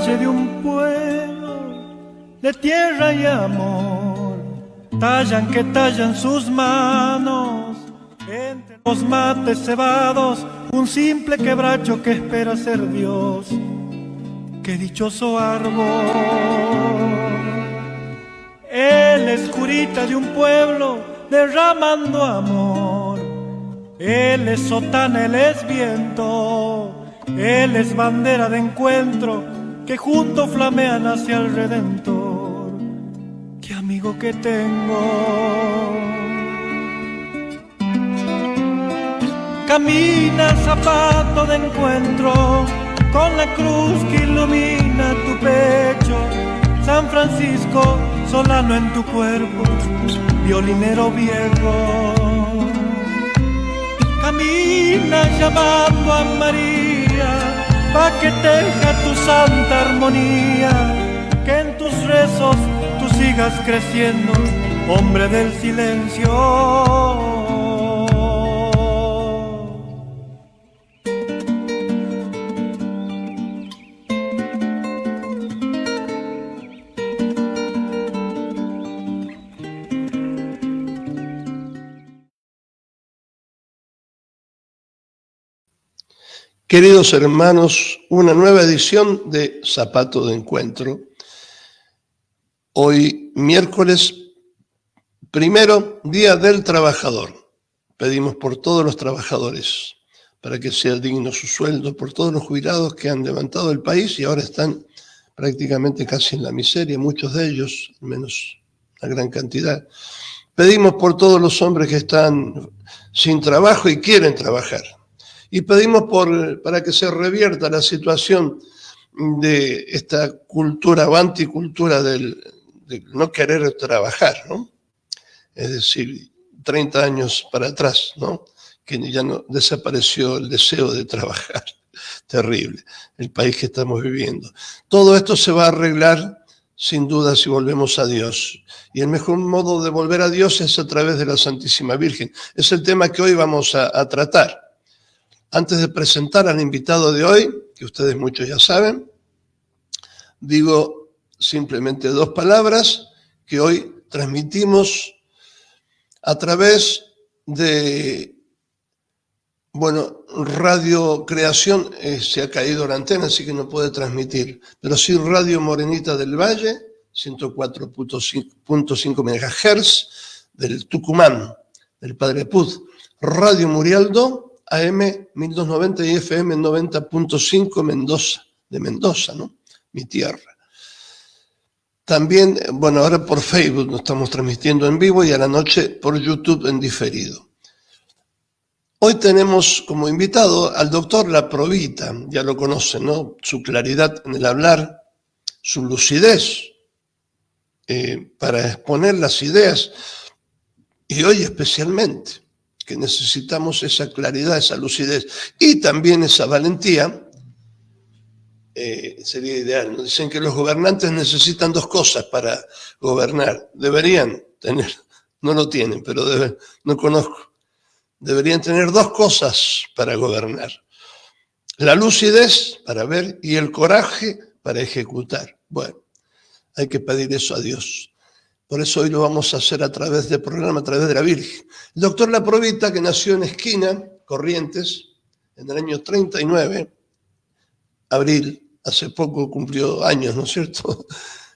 valle de un pueblo de tierra y amor, tallan que tallan sus manos entre los mates cebados, un simple quebracho que espera ser Dios. ¡Qué dichoso árbol! Él es curita de un pueblo derramando amor. Él es sotana, él es viento, él es bandera de encuentro que juntos flamean hacia el Redentor. ¡Qué amigo que tengo! Camina zapato de encuentro con la cruz que ilumina tu pecho. San Francisco, solano en tu cuerpo, violinero viejo. Camina llamando a María, pa' que teja tu santa armonía, que en tus rezos tú sigas creciendo, hombre del silencio. Queridos hermanos, una nueva edición de Zapato de Encuentro. Hoy, miércoles 1, Día del Trabajador. Pedimos por todos los trabajadores, para que sea digno su sueldo, por todos los jubilados que han levantado el país y ahora están prácticamente casi en la miseria, muchos de ellos, al menos una gran cantidad. Pedimos por todos los hombres que están sin trabajo y quieren trabajar. Y pedimos para que se revierta la situación de esta cultura o anticultura de no querer trabajar, ¿no? Es decir, 30 años para atrás, ¿no? Que ya no desapareció el deseo de trabajar. Terrible, el país que estamos viviendo. Todo esto se va a arreglar, sin duda, si volvemos a Dios. Y el mejor modo de volver a Dios es a través de la Santísima Virgen. Es el tema que hoy vamos a tratar. Antes de presentar al invitado de hoy, que ustedes muchos ya saben, digo simplemente 2 palabras que hoy transmitimos a través de, Radio Creación se ha caído la antena, así que no puede transmitir, pero sí Radio Morenita del Valle, 104.5 MHz, del Tucumán, del Padre Puz, Radio Murialdo, AM 1290 y FM 90.5 Mendoza, de Mendoza, ¿no? Mi tierra. También, ahora por Facebook nos estamos transmitiendo en vivo y a la noche por YouTube en diferido. Hoy tenemos como invitado al doctor La Provita, ya lo conocen, ¿no? Su claridad en el hablar, su lucidez para exponer las ideas y hoy especialmente, que necesitamos esa claridad, esa lucidez y también esa valentía, sería ideal. Nos dicen que los gobernantes necesitan 2 cosas para gobernar. Deberían tener, no lo tienen, pero no conozco. Deberían tener 2 cosas para gobernar. La lucidez para ver y el coraje para ejecutar. Bueno, hay que pedir eso a Dios. Por eso hoy lo vamos a hacer a través del programa, a través de la Virgen. El doctor La Provita, que nació en Esquina, Corrientes, en el año 39, abril, hace poco cumplió años, ¿no es cierto?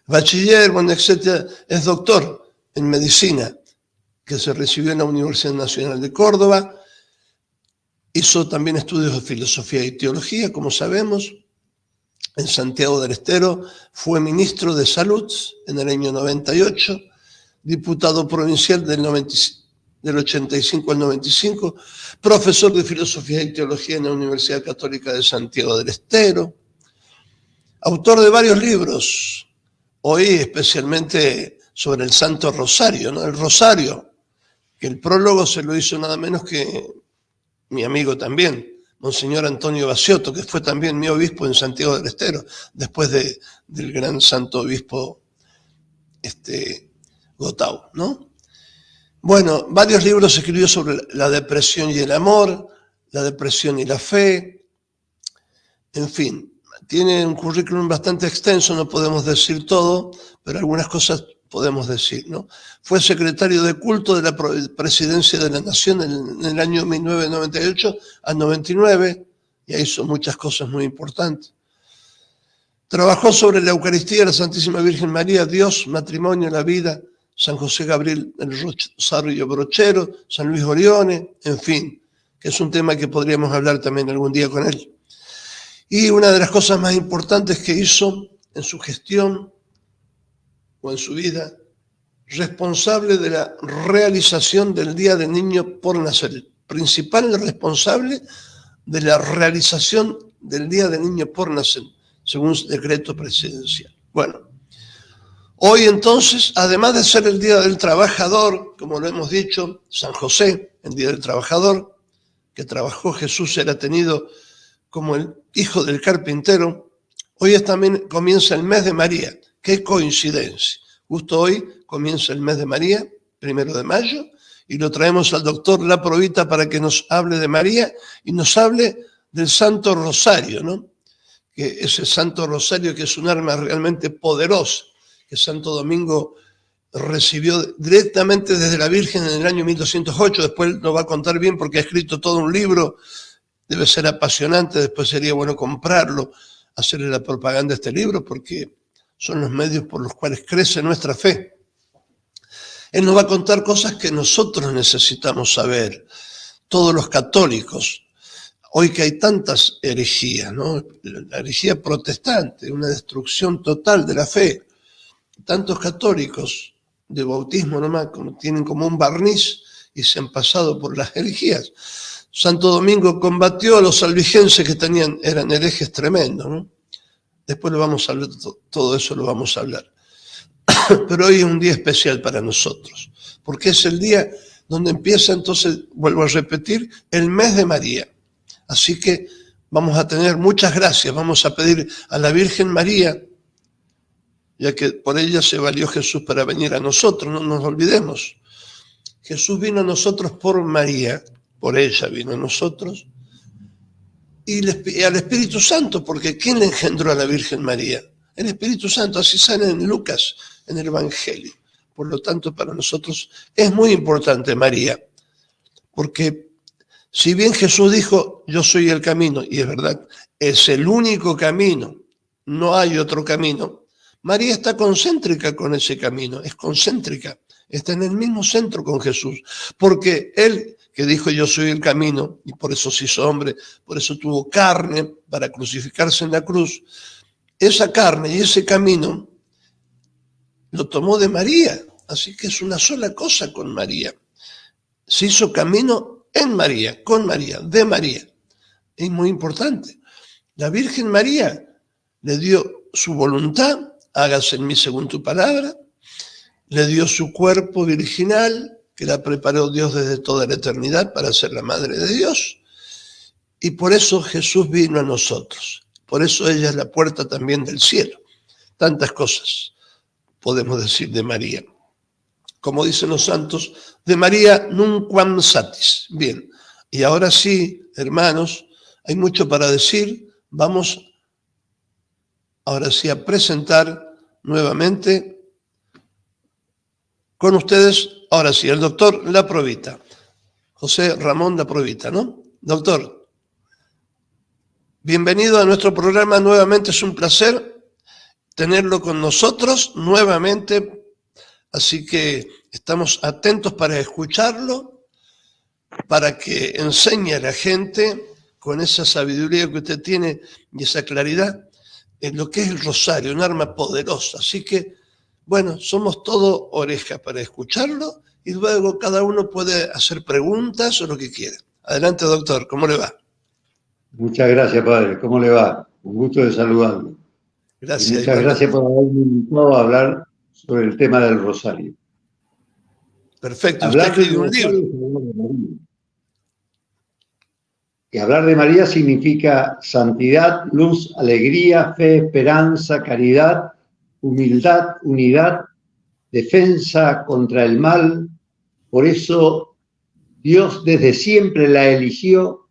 Bachiller, etcétera, es doctor en medicina, que se recibió en la Universidad Nacional de Córdoba, hizo también estudios de filosofía y teología, como sabemos, en Santiago del Estero, fue ministro de Salud en el año 98, diputado provincial del 85 al 95, profesor de filosofía y teología en la Universidad Católica de Santiago del Estero, autor de varios libros, hoy especialmente sobre el Santo Rosario, ¿no? El Rosario, que el prólogo se lo hizo nada menos que mi amigo también, Monseñor Antonio Baciotto, que fue también mi obispo en Santiago del Estero, después del gran santo obispo Gotau, ¿no? Bueno, varios libros escribió sobre la depresión y el amor, la depresión y la fe, en fin, tiene un currículum bastante extenso, no podemos decir todo, pero algunas cosas podemos decir, ¿no? Fue secretario de culto de la Presidencia de la Nación en el año 1998 al 99, y hizo muchas cosas muy importantes. Trabajó sobre la Eucaristía de la Santísima Virgen María, Dios, matrimonio, la vida, San José Gabriel, el Rosario Brochero, San Luis Orione, en fin, que es un tema que podríamos hablar también algún día con él. Y una de las cosas más importantes que hizo en su gestión o en su vida, responsable de la realización del Día del Niño por Nacer, el principal responsable de la realización del Día del Niño por Nacer, según decreto presidencial. Bueno, hoy entonces, además de ser el Día del Trabajador, como lo hemos dicho, San José, el Día del Trabajador, que trabajó Jesús, era tenido como el hijo del carpintero, hoy también comienza el mes de María. ¡Qué coincidencia! Justo hoy comienza el mes de María, 1 de mayo, y lo traemos al doctor La Provita para que nos hable de María y nos hable del Santo Rosario, ¿no? Que ese Santo Rosario que es un arma realmente poderosa, que Santo Domingo recibió directamente desde la Virgen en el año 1208, después lo va a contar bien porque ha escrito todo un libro, debe ser apasionante, después sería bueno comprarlo, hacerle la propaganda a este libro, porque son los medios por los cuales crece nuestra fe. Él nos va a contar cosas que nosotros necesitamos saber, todos los católicos, hoy que hay tantas herejías, ¿no? La herejía protestante, una destrucción total de la fe, tantos católicos de bautismo nomás, tienen como un barniz y se han pasado por las herejías. Santo Domingo combatió a los albigenses que eran herejes tremendos, ¿no? Después lo vamos a hablar, todo eso lo vamos a hablar. Pero hoy es un día especial para nosotros, porque es el día donde empieza, entonces, vuelvo a repetir, el mes de María. Así que vamos a tener muchas gracias, vamos a pedir a la Virgen María, ya que por ella se valió Jesús para venir a nosotros, no nos olvidemos. Jesús vino a nosotros por María, por ella vino a nosotros, y al Espíritu Santo, porque ¿quién le engendró a la Virgen María? El Espíritu Santo, así sale en Lucas, en el Evangelio. Por lo tanto, para nosotros es muy importante María, porque si bien Jesús dijo, yo soy el camino, y es verdad, es el único camino, no hay otro camino, María está concéntrica con ese camino, es concéntrica, está en el mismo centro con Jesús, porque Él que dijo yo soy el camino, y por eso se hizo hombre, por eso tuvo carne para crucificarse en la cruz, esa carne y ese camino lo tomó de María, así que es una sola cosa con María. Se hizo camino en María, con María, de María. Es muy importante. La Virgen María le dio su voluntad, hágase en mí según tu palabra, le dio su cuerpo virginal, que la preparó Dios desde toda la eternidad para ser la Madre de Dios, y por eso Jesús vino a nosotros. Por eso ella es la puerta también del cielo. Tantas cosas podemos decir de María. Como dicen los santos, de María nunquam satis. Bien, y ahora sí, hermanos, hay mucho para decir. Vamos ahora sí a presentar nuevamente con ustedes, ahora sí, el doctor La Provita. José Ramón La Provita, ¿no? Doctor, bienvenido a nuestro programa. Nuevamente es un placer tenerlo con nosotros nuevamente. Así que estamos atentos para escucharlo, para que enseñe a la gente con esa sabiduría que usted tiene y esa claridad en lo que es el rosario, un arma poderosa. Así que, bueno, somos todo oreja para escucharlo y luego cada uno puede hacer preguntas o lo que quiera. Adelante, doctor, ¿cómo le va? Muchas gracias, padre. ¿Cómo le va? Un gusto de saludarlo. Gracias. Y muchas gracias por haberme invitado a hablar sobre el tema del rosario. Perfecto, Hablar usted escribió un libro. Y hablar de María significa santidad, luz, alegría, fe, esperanza, caridad, humildad, unidad, defensa contra el mal. Por eso Dios desde siempre la eligió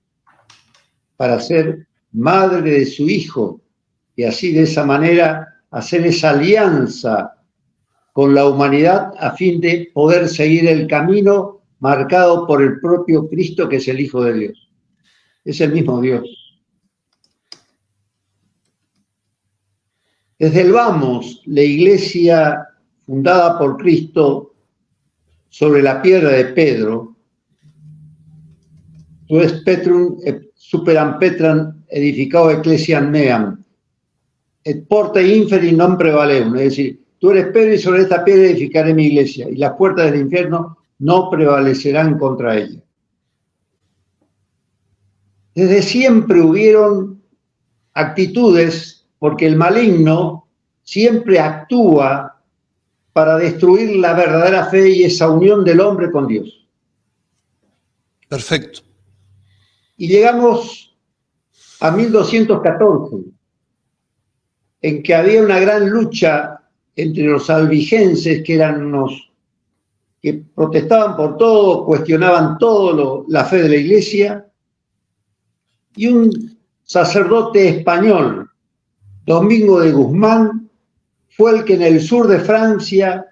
para ser madre de su Hijo y así de esa manera hacer esa alianza con la humanidad a fin de poder seguir el camino marcado por el propio Cristo, que es el Hijo de Dios. Es el mismo Dios. Desde el vamos, la iglesia fundada por Cristo sobre la piedra de Pedro, tu es Petrum superam Petram edificado ecclesiam meam, et porta inferi non prevaleum, es decir, tú eres Pedro y sobre esta piedra edificaré mi iglesia, y las puertas del infierno no prevalecerán contra ella. Desde siempre hubieron actitudes, porque el maligno siempre actúa para destruir la verdadera fe y esa unión del hombre con Dios. Perfecto. Y llegamos a 1214, en que había una gran lucha entre los albigenses, que eran unos que protestaban por todo, cuestionaban todo la fe de la iglesia, y un sacerdote español, Domingo de Guzmán, fue el que en el sur de Francia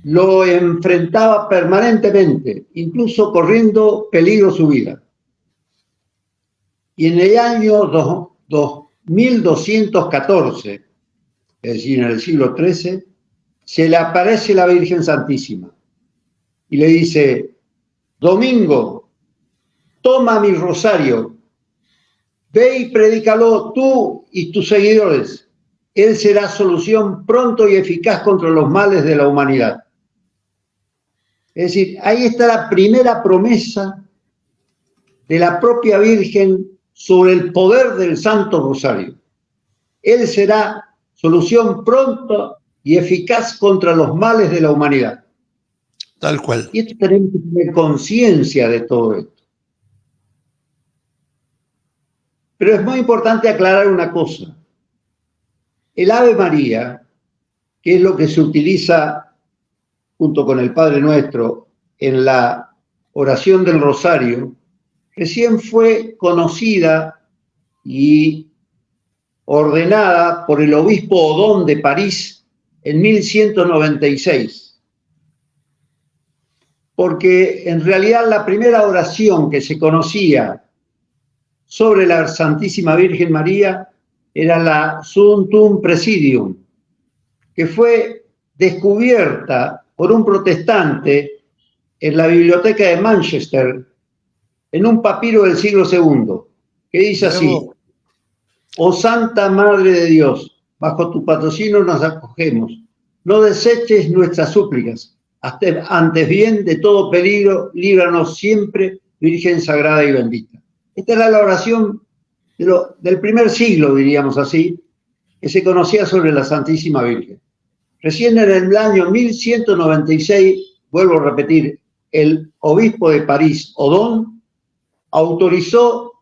lo enfrentaba permanentemente, incluso corriendo peligro su vida. Y en el año 1214, es decir, en el siglo XIII, se le aparece la Virgen Santísima y le dice: Domingo, toma mi rosario, ve y predícalo tú y tus seguidores. Él será solución pronto y eficaz contra los males de la humanidad. Es decir, ahí está la primera promesa de la propia Virgen sobre el poder del Santo Rosario. Él será solución pronto y eficaz contra los males de la humanidad. Tal cual. Y esto tenemos que tener conciencia de todo esto. Pero es muy importante aclarar una cosa. El Ave María, que es lo que se utiliza junto con el Padre Nuestro en la oración del Rosario, recién fue conocida y ordenada por el obispo Odón de París en 1196. Porque en realidad la primera oración que se conocía sobre la Santísima Virgen María era la Sumptuum Presidium, que fue descubierta por un protestante en la biblioteca de Manchester, en un papiro del siglo II, que dice así: Oh Santa Madre de Dios, bajo tu patrocinio nos acogemos, no deseches nuestras súplicas, antes bien de todo peligro, líbranos siempre, Virgen Sagrada y Bendita. Esta era la oración del primer siglo, diríamos así, que se conocía sobre la Santísima Virgen. Recién en el año 1196, vuelvo a repetir, el obispo de París, Odón, autorizó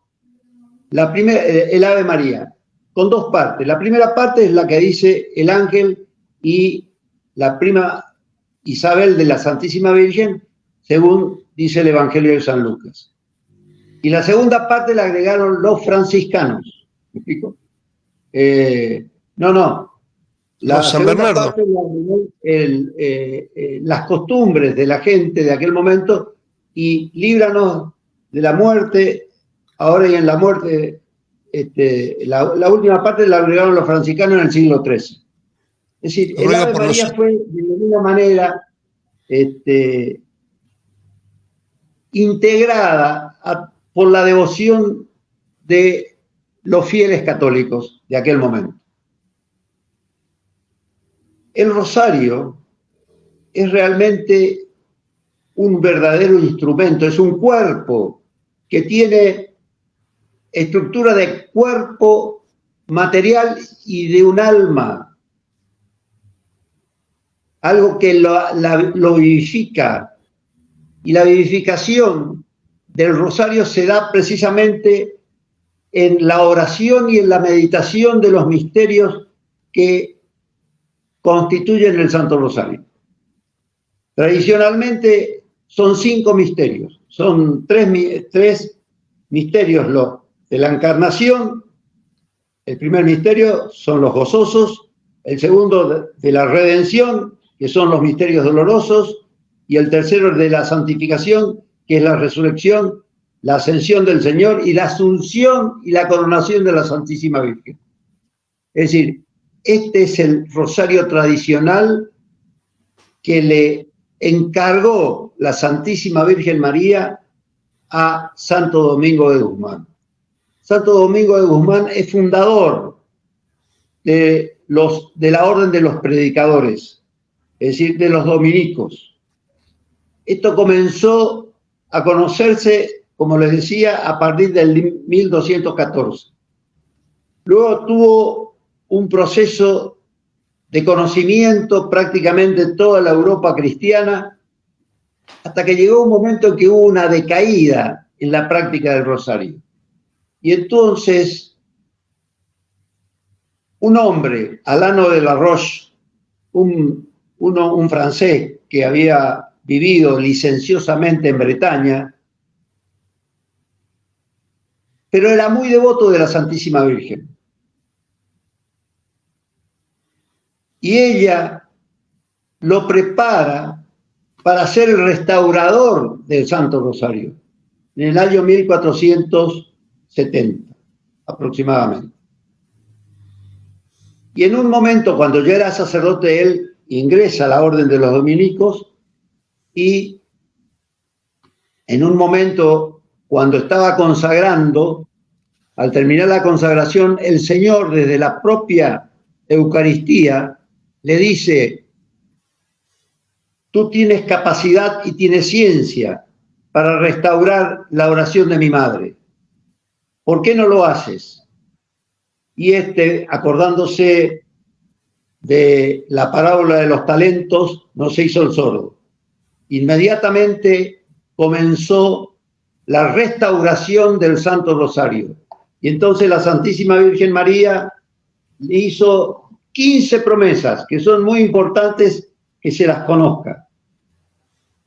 el Ave María con dos partes. La primera parte es la que dice el ángel y la prima Isabel de la Santísima Virgen, según dice el Evangelio de San Lucas. Y la segunda parte la agregaron los franciscanos. ¿Me explico? La San segunda Bernardo. parte la agregó las costumbres de la gente de aquel momento, y líbranos de la muerte, ahora y en la muerte. La última parte la agregaron los franciscanos en el siglo XIII. Es decir, el Ave María fue de alguna manera integrada por la devoción de los fieles católicos de aquel momento. El rosario es realmente un verdadero instrumento, es un cuerpo que tiene estructura de cuerpo material y de un alma, algo que lo vivifica, y la vivificación del rosario se da precisamente en la oración y en la meditación de los misterios que constituyen el Santo Rosario. Tradicionalmente son 5 misterios, son tres misterios: de la Encarnación, El primer misterio son los gozosos, el segundo de la redención, que son los misterios dolorosos, y el tercero de la santificación, que es la resurrección, la ascensión del Señor y la asunción y la coronación de la Santísima Virgen. Es decir, este es el rosario tradicional que le encargó la Santísima Virgen María a Santo Domingo de Guzmán. Santo Domingo de Guzmán es fundador de la Orden de los Predicadores, es decir, de los dominicos. Esto comenzó a conocerse, como les decía, a partir del 1214. Luego tuvo un proceso de conocimiento prácticamente en toda la Europa cristiana, hasta que llegó un momento en que hubo una decaída en la práctica del rosario. Y entonces, un hombre, Alano de la Roche, un francés que había vivido licenciosamente en Bretaña, pero era muy devoto de la Santísima Virgen. Y ella lo prepara para ser el restaurador del Santo Rosario, en el año 1470, aproximadamente. Y en un momento, cuando ya era sacerdote, él ingresa a la Orden de los Dominicos, y en un momento, cuando estaba consagrando, al terminar la consagración, el Señor, desde la propia Eucaristía, le dice: tú tienes capacidad y tienes ciencia para restaurar la oración de mi madre. ¿Por qué no lo haces? Y acordándose de la parábola de los talentos, no se hizo el sordo. Inmediatamente comenzó la restauración del Santo Rosario. Y entonces la Santísima Virgen María le hizo 15 promesas, que son muy importantes que se las conozca,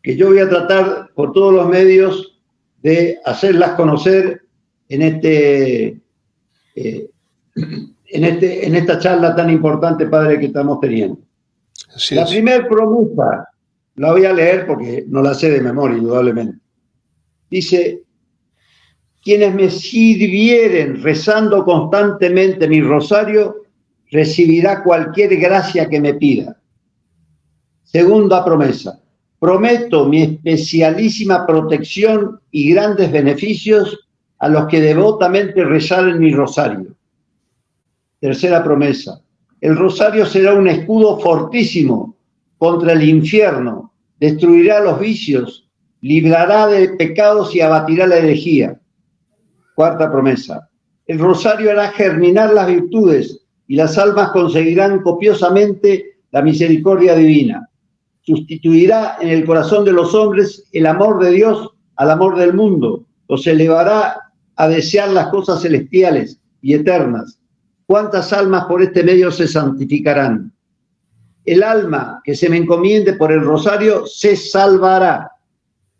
que yo voy a tratar por todos los medios de hacerlas conocer en esta charla tan importante, Padre, que estamos teniendo. La primera promesa, la voy a leer porque no la sé de memoria, indudablemente. Dice: quienes me sirvieren rezando constantemente mi rosario, recibirá cualquier gracia que me pida. Segunda promesa: prometo mi especialísima protección y grandes beneficios a los que devotamente rezaren mi rosario. Tercera promesa: el rosario será un escudo fortísimo contra el infierno, destruirá los vicios, librará de pecados y abatirá la herejía. Cuarta promesa: el rosario hará germinar las virtudes y las almas conseguirán copiosamente la misericordia divina. Sustituirá en el corazón de los hombres el amor de Dios al amor del mundo, los elevará a desear las cosas celestiales y eternas. ¿Cuántas almas por este medio se santificarán? El alma que se me encomiende por el rosario se salvará.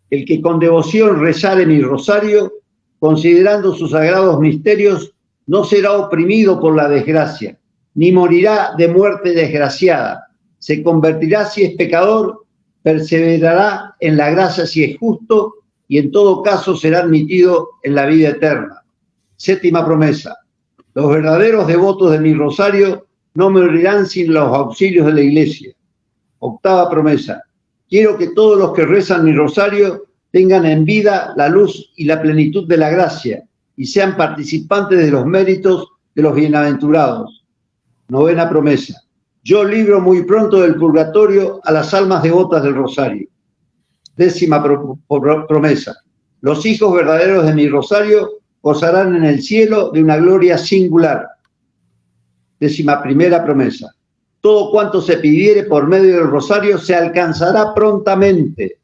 El que con devoción rezare mi rosario, considerando sus sagrados misterios, no será oprimido por la desgracia, ni morirá de muerte desgraciada. Se convertirá si es pecador, perseverará en la gracia si es justo, y en todo caso será admitido en la vida eterna. Séptima promesa: los verdaderos devotos de mi rosario no morirán sin los auxilios de la Iglesia. Octava promesa: quiero que todos los que rezan mi rosario tengan en vida la luz y la plenitud de la gracia y sean participantes de los méritos de los bienaventurados. Novena promesa: yo libro muy pronto del purgatorio a las almas devotas del rosario. Décima promesa: los hijos verdaderos de mi rosario gozarán en el cielo de una gloria singular. Décima primera promesa: todo cuanto se pidiere por medio del rosario se alcanzará prontamente.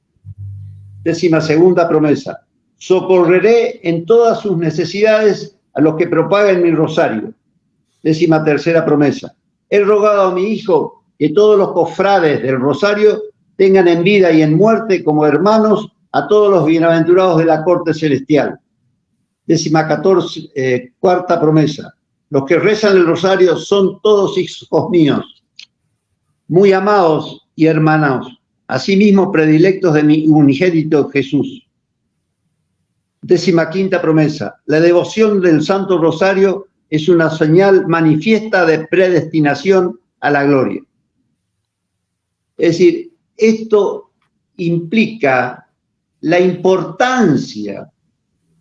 Décima segunda promesa: socorreré en todas sus necesidades a los que propaguen mi rosario. Décima tercera promesa: he rogado a mi Hijo que todos los cofrades del rosario tengan en vida y en muerte como hermanos a todos los bienaventurados de la corte celestial. Décima cuarta promesa: Los que rezan el rosario son todos hijos míos, muy amados y hermanados, asimismo predilectos de mi unigénito Jesús. 15ª promesa. La devoción del Santo Rosario es una señal manifiesta de predestinación a la gloria. Es decir, esto implica la importancia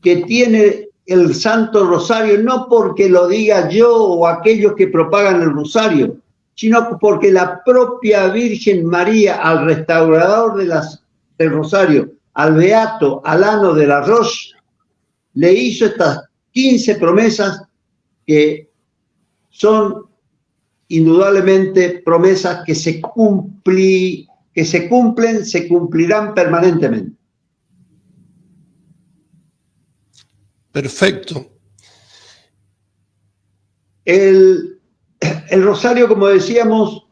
que tiene el Santo Rosario, no porque lo diga yo o aquellos que propagan el Rosario, sino porque la propia Virgen María, al restaurador del Rosario, al beato Alano de la Roche, le hizo estas 15 promesas que son indudablemente promesas que se cumplirán permanentemente. Perfecto. El rosario, como decíamos,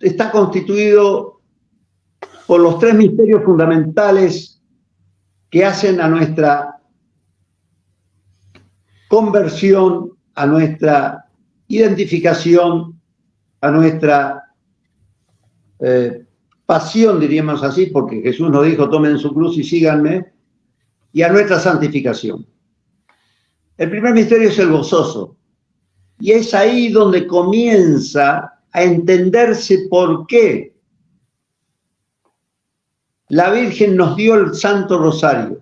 está constituido por los 3 misterios fundamentales que hacen a nuestra conversión, a nuestra identificación, a nuestra pasión, diríamos así, porque Jesús nos dijo, tomen su cruz y síganme, y a nuestra santificación. El primer misterio es el gozoso, y es ahí donde comienza a entenderse por qué la Virgen nos dio el Santo Rosario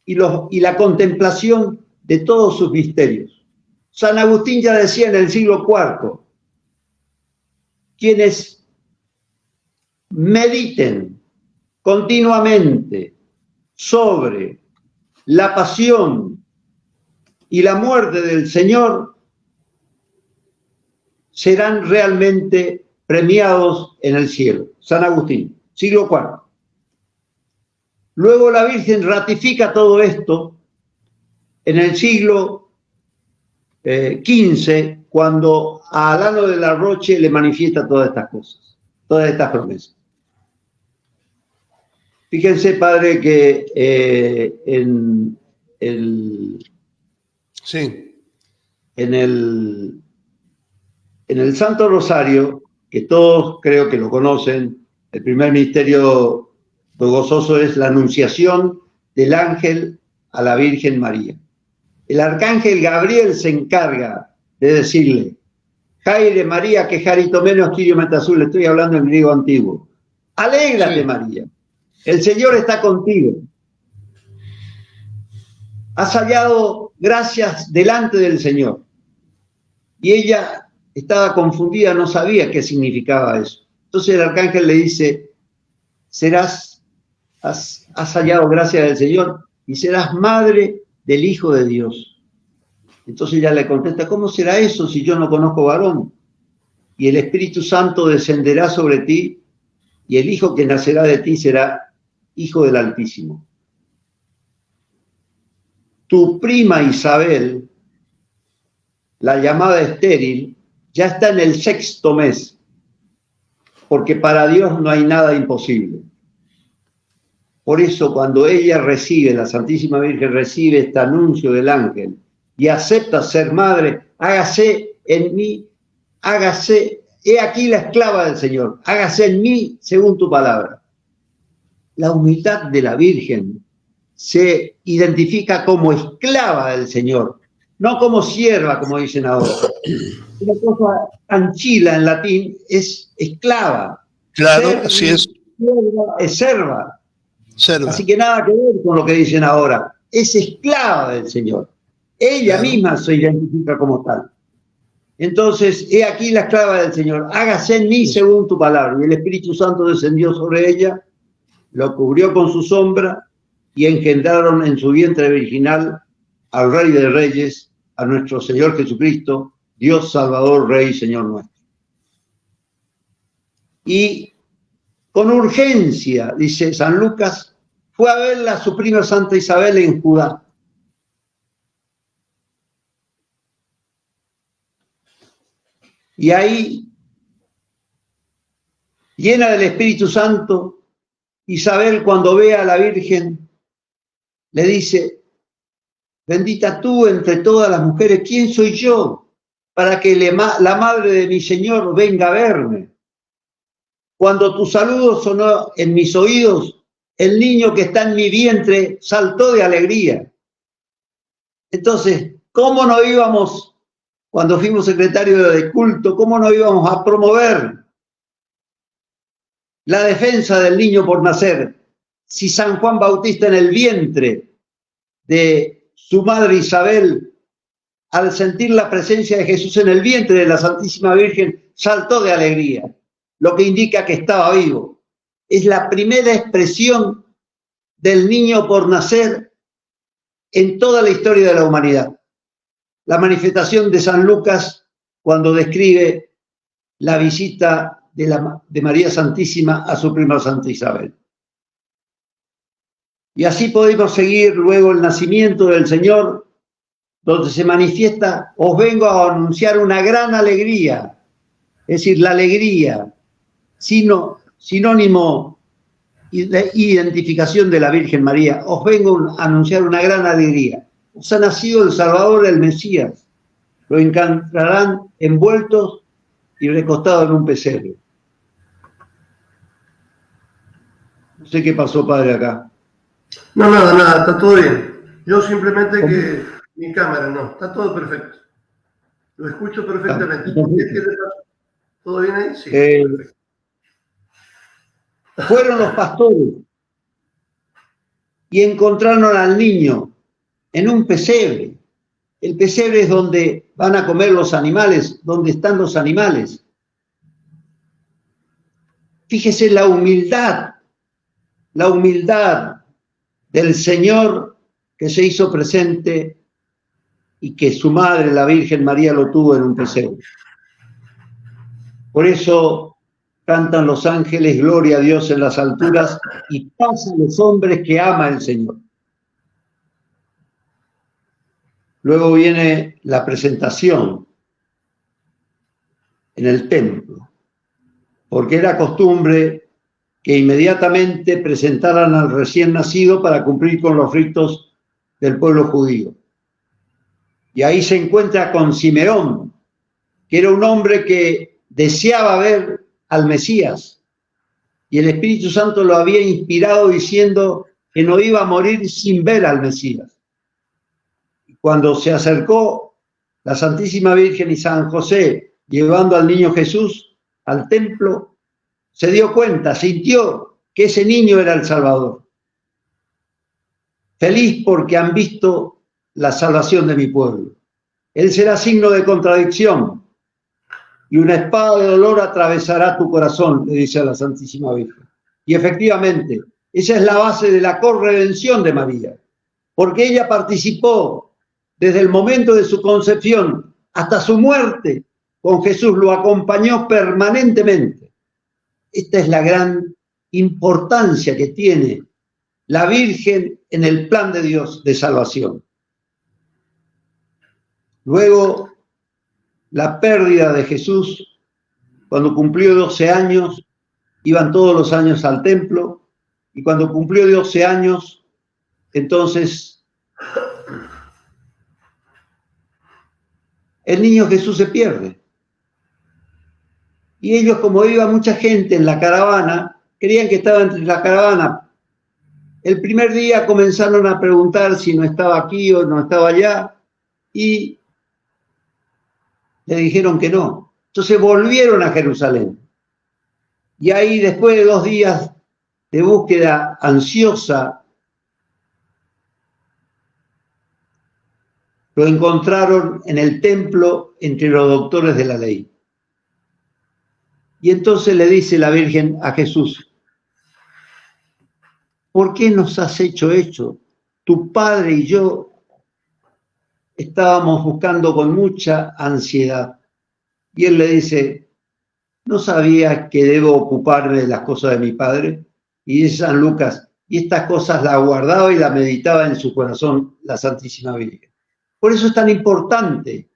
y la contemplación de todos sus misterios. San Agustín ya decía en el siglo IV, quienes mediten continuamente sobre la pasión y la muerte del Señor serán realmente premiados en el cielo. San Agustín, siglo IV. Luego la Virgen ratifica todo esto en el siglo XV, cuando a Alano de la Roche le manifiesta todas estas cosas, todas estas promesas. Fíjense, padre, que en el Santo Rosario, que todos creo que lo conocen, el primer misterio gozoso es la anunciación del ángel a la Virgen María. El arcángel Gabriel se encarga de decirle, Jaire María, que jaritomenos Kyrio Metazul, le estoy hablando en griego antiguo. Alégrate, sí. María, el Señor está contigo. Has hallado gracias delante del Señor. Y ella estaba confundida, no sabía qué significaba eso. Entonces el arcángel le dice, has hallado gracias del Señor y serás madre del Hijo de Dios. Entonces ella le contesta, ¿cómo será eso si yo no conozco varón? Y el Espíritu Santo descenderá sobre ti y el Hijo que nacerá de ti será Hijo del Altísimo. Tu prima Isabel, la llamada estéril, ya está en el 6º mes, porque para Dios no hay nada imposible. Por eso cuando ella recibe, la Santísima Virgen recibe este anuncio del ángel y acepta ser madre, hágase en mí, he aquí la esclava del Señor, hágase en mí según tu palabra. La humildad de la Virgen se identifica como esclava del Señor, no como sierva, como dicen ahora. Una cosa anchila en latín es esclava. Claro, así es. Es serva. Serva. Así que nada que ver con lo que dicen ahora. Es esclava del Señor. Ella misma se identifica como tal. Entonces, he aquí la esclava del Señor. Hágase en mí según tu palabra. Y el Espíritu Santo descendió sobre ella, lo cubrió con su sombra y engendraron en su vientre virginal al Rey de Reyes, a nuestro Señor Jesucristo, Dios Salvador, Rey, Señor nuestro. Y con urgencia, dice San Lucas, fue a verla a su prima Santa Isabel en Judá. Y ahí, llena del Espíritu Santo, Isabel, cuando ve a la Virgen, le dice, bendita tú entre todas las mujeres, ¿quién soy yo para que la madre de mi Señor venga a verme? Cuando tu saludo sonó en mis oídos, el niño que está en mi vientre saltó de alegría. Entonces, ¿cómo no íbamos, cuando fuimos secretarios de culto, cómo no íbamos a promover la defensa del niño por nacer si San Juan Bautista en el vientre de su madre Isabel, al sentir la presencia de Jesús en el vientre de la Santísima Virgen, saltó de alegría, lo que indica que estaba vivo? Es la primera expresión del niño por nacer en toda la historia de la humanidad. La manifestación de San Lucas cuando describe la visita de María Santísima a su prima Santa Isabel. Y así podemos seguir luego el nacimiento del Señor, donde se manifiesta: os vengo a anunciar una gran alegría. Es decir, la alegría, sinónimo de identificación de la Virgen María. Os vengo a anunciar una gran alegría. Os ha nacido el Salvador, el Mesías. Lo encontrarán envueltos y recostados en un pesebre. No sé qué pasó, padre, acá. No, nada, está todo bien. Yo simplemente que mi cámara no, está todo perfecto. Lo escucho perfectamente. ¿Qué le pasa? ¿Todo bien ahí? Sí. Perfecto. Fueron los pastores y encontraron al niño en un pesebre. El pesebre es donde van a comer los animales, donde están los animales. Fíjese la humildad del Señor que se hizo presente y que su madre, la Virgen María, lo tuvo en un pesebre. Por eso cantan los ángeles, gloria a Dios en las alturas, y paz a los hombres que ama el Señor. Luego viene la presentación en el templo, porque era costumbre que inmediatamente presentaran al recién nacido para cumplir con los ritos del pueblo judío. Y ahí se encuentra con Simeón, que era un hombre que deseaba ver al Mesías, y el Espíritu Santo lo había inspirado diciendo que no iba a morir sin ver al Mesías. Cuando se acercó la Santísima Virgen y San José llevando al niño Jesús al templo, se dio cuenta, sintió que ese niño era el Salvador. Feliz porque han visto la salvación de mi pueblo. Él será signo de contradicción y una espada de dolor atravesará tu corazón, le dice a la Santísima Virgen. Y efectivamente, esa es la base de la corredención de María, porque ella participó desde el momento de su concepción hasta su muerte con Jesús, lo acompañó permanentemente. Esta es la gran importancia que tiene la Virgen en el plan de Dios de salvación. Luego, la pérdida de Jesús, cuando cumplió 12 años, iban todos los años al templo, y cuando cumplió 12 años, entonces el niño Jesús se pierde. Y ellos, como iba mucha gente en la caravana, creían que estaba entre la caravana. El primer día comenzaron a preguntar si no estaba aquí o no estaba allá, y le dijeron que no. Entonces volvieron a Jerusalén. Y ahí, después de 2 días de búsqueda ansiosa, lo encontraron en el templo entre los doctores de la ley. Y entonces le dice la Virgen a Jesús: ¿por qué nos has hecho esto? Tu padre y yo estábamos buscando con mucha ansiedad. Y él le dice: ¿no sabía que debo ocuparme de las cosas de mi padre? Y dice San Lucas: y estas cosas las guardaba y las meditaba en su corazón la Santísima Virgen. Por eso es tan importante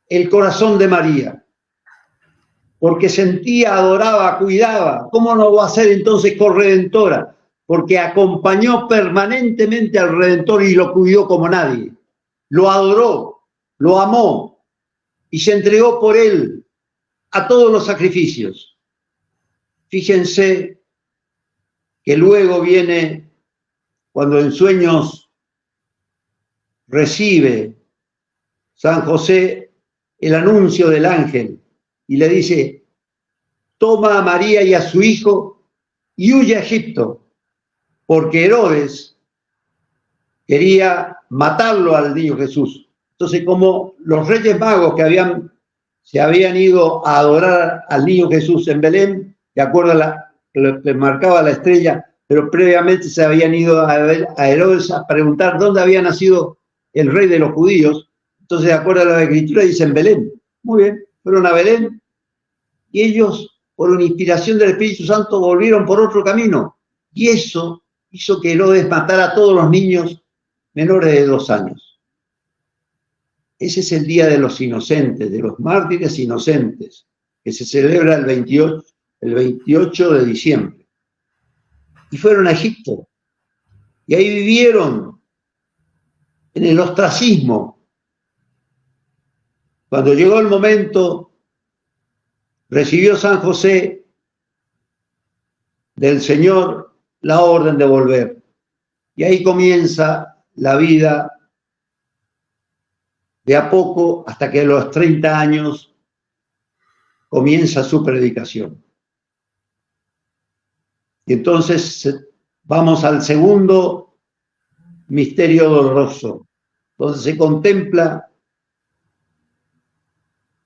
el corazón de María, porque sentía, adoraba, cuidaba. ¿Cómo no va a ser entonces corredentora? porque acompañó permanentemente al Redentor y lo cuidó como nadie. Lo adoró, lo amó y se entregó por él a todos los sacrificios. Fíjense que luego viene cuando en sueños recibe San José el anuncio del ángel y le dice: toma a María y a su hijo y huye a Egipto, porque Herodes quería matarlo al niño Jesús. Entonces, como los Reyes Magos que se habían ido a adorar al niño Jesús en Belén, de acuerdo a lo que marcaba la estrella, pero previamente se habían ido a Herodes a preguntar dónde había nacido el rey de los judíos. Entonces, de acuerdo a la escritura, dicen Belén. Muy bien, fueron a Belén y ellos, por una inspiración del Espíritu Santo, volvieron por otro camino. Y eso hizo que Herodes matara a todos los niños menores de 2 años. Ese es el Día de los Inocentes, de los mártires inocentes, que se celebra el 28 de diciembre. Y fueron a Egipto. Y ahí vivieron en el ostracismo. Cuando llegó el momento, recibió San José del Señor la orden de volver. Y ahí comienza la vida de a poco, hasta que a los 30 años comienza su predicación. Y entonces vamos al segundo misterio doloroso, donde se contempla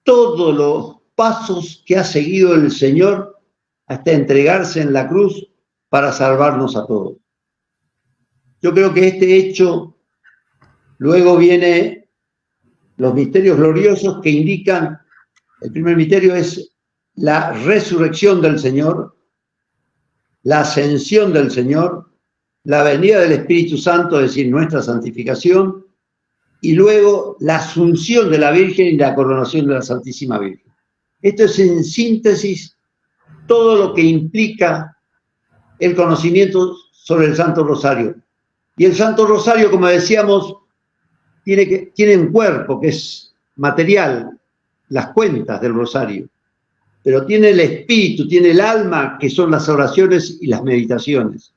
todos los pasos que ha seguido el Señor hasta entregarse en la cruz para salvarnos a todos. Yo creo que este hecho, luego viene los misterios gloriosos que indican, el primer misterio es la resurrección del Señor, la ascensión del Señor, la venida del Espíritu Santo, es decir, nuestra santificación, y luego la asunción de la Virgen y la coronación de la Santísima Virgen. Esto es en síntesis todo lo que implica el conocimiento sobre el Santo Rosario. Y el Santo Rosario, como decíamos, tiene un cuerpo que es material, las cuentas del Rosario, pero tiene el espíritu, tiene el alma, que son las oraciones y las meditaciones.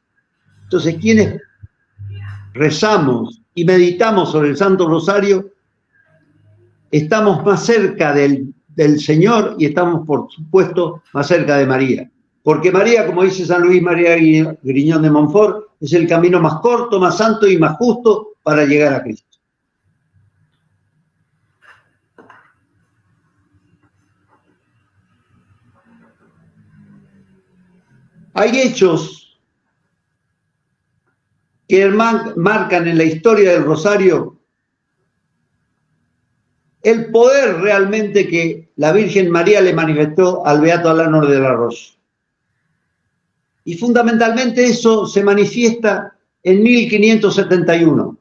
Entonces, quienes rezamos y meditamos sobre el Santo Rosario, estamos más cerca del Señor y estamos, por supuesto, más cerca de María. Porque María, como dice San Luis María Griñón de Montfort, es el camino más corto, más santo y más justo para llegar a Cristo. Hay hechos que marcan en la historia del Rosario el poder realmente que la Virgen María le manifestó al Beato Alanor de la Rosa. Y fundamentalmente eso se manifiesta en 1571,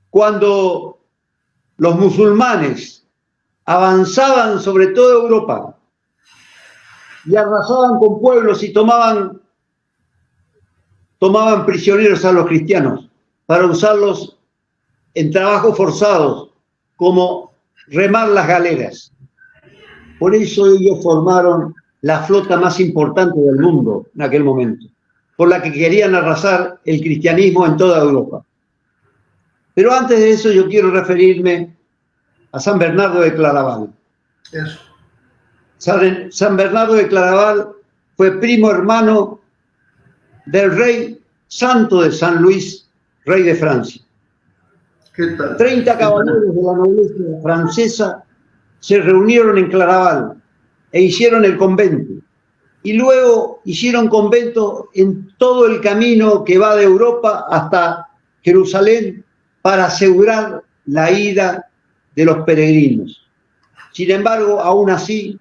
cuando los musulmanes avanzaban sobre toda Europa y arrasaban con pueblos y tomaban prisioneros a los cristianos para usarlos en trabajos forzados, como remar las galeras. Por eso ellos formaron la flota más importante del mundo en aquel momento, por la que querían arrasar el cristianismo en toda Europa. Pero antes de eso yo quiero referirme a San Bernardo de Claraval. Eso. San Bernardo de Claraval fue primo hermano del rey santo de San Luis, rey de Francia. ¿Qué tal? 30 caballeros de la nobleza francesa se reunieron en Claraval e hicieron el convento. Y luego hicieron convento en todo el camino que va de Europa hasta Jerusalén para asegurar la ida de los peregrinos. Sin embargo, aún así,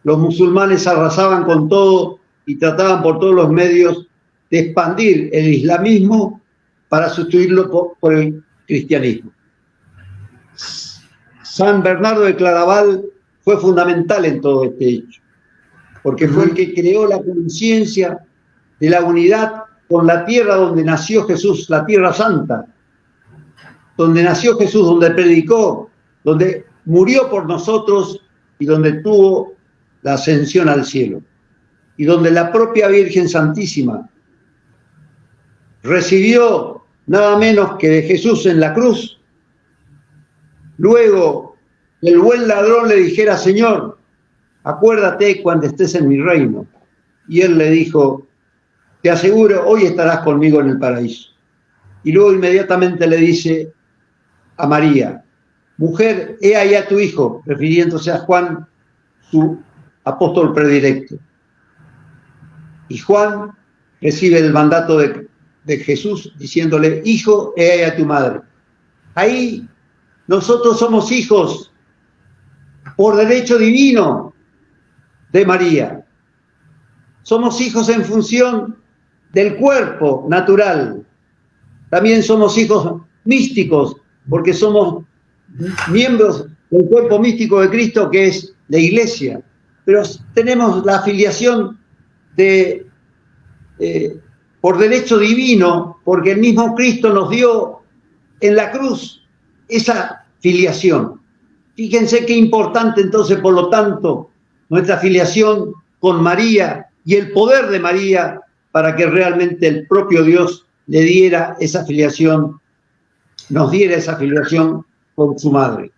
los musulmanes arrasaban con todo y trataban por todos los medios de expandir el islamismo para sustituirlo por el cristianismo. San Bernardo de Claraval fue fundamental en todo este hecho, porque fue el que creó la conciencia de la unidad con la tierra donde nació Jesús, la tierra santa, donde nació Jesús, donde predicó, donde murió por nosotros y donde tuvo la ascensión al cielo. Y donde la propia Virgen Santísima recibió nada menos que de Jesús en la cruz. Luego el buen ladrón le dijera: Señor, acuérdate cuando estés en mi reino. Y él le dijo: te aseguro, hoy estarás conmigo en el paraíso. Y luego inmediatamente le dice a María: mujer, he ahí a tu hijo, refiriéndose a Juan, su apóstol predilecto. Y Juan recibe el mandato de Jesús diciéndole: hijo, he ahí a tu madre. Ahí nosotros somos hijos por derecho divino de María. Somos hijos en función del cuerpo natural. También somos hijos místicos, porque somos miembros del cuerpo místico de Cristo, que es la Iglesia. Pero tenemos la afiliación por derecho divino, porque el mismo Cristo nos dio en la cruz esa filiación. Fíjense qué importante entonces, por lo tanto, nuestra filiación con María y el poder de María para que realmente el propio Dios le diera esa filiación, nos diera esa filiación con su madre.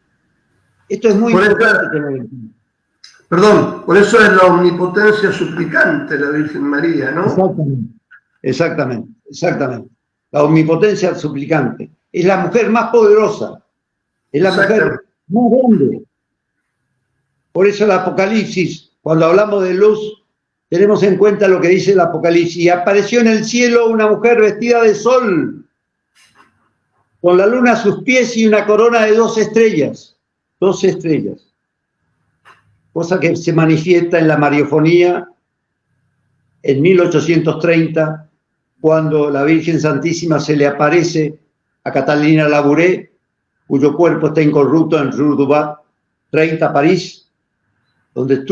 Esto es muy importante que lo entiendan. Perdón, por eso es la omnipotencia suplicante, la Virgen María, ¿no? Exactamente. La omnipotencia suplicante. Es la mujer más poderosa, es la mujer más grande. Por eso el Apocalipsis, cuando hablamos de luz, tenemos en cuenta lo que dice el Apocalipsis. Y apareció en el cielo una mujer vestida de sol, con la luna a sus pies y una corona de 12 estrellas. 12 estrellas. Cosa que se manifiesta en la Mariofonía en 1830, cuando la Virgen Santísima se le aparece a Catalina Labouré, cuyo cuerpo está incorrupto en Rue du Bac 30, París, donde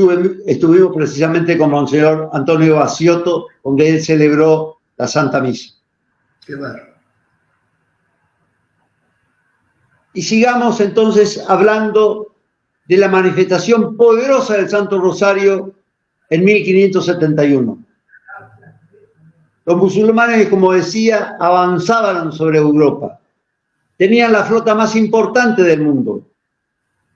estuvimos precisamente con Monseñor Antonio Baciotto, donde él celebró la Santa Misa. Qué bárbaro. Y sigamos entonces hablando de la manifestación poderosa del Santo Rosario en 1571. Los musulmanes, como decía, avanzaban sobre Europa. Tenían la flota más importante del mundo.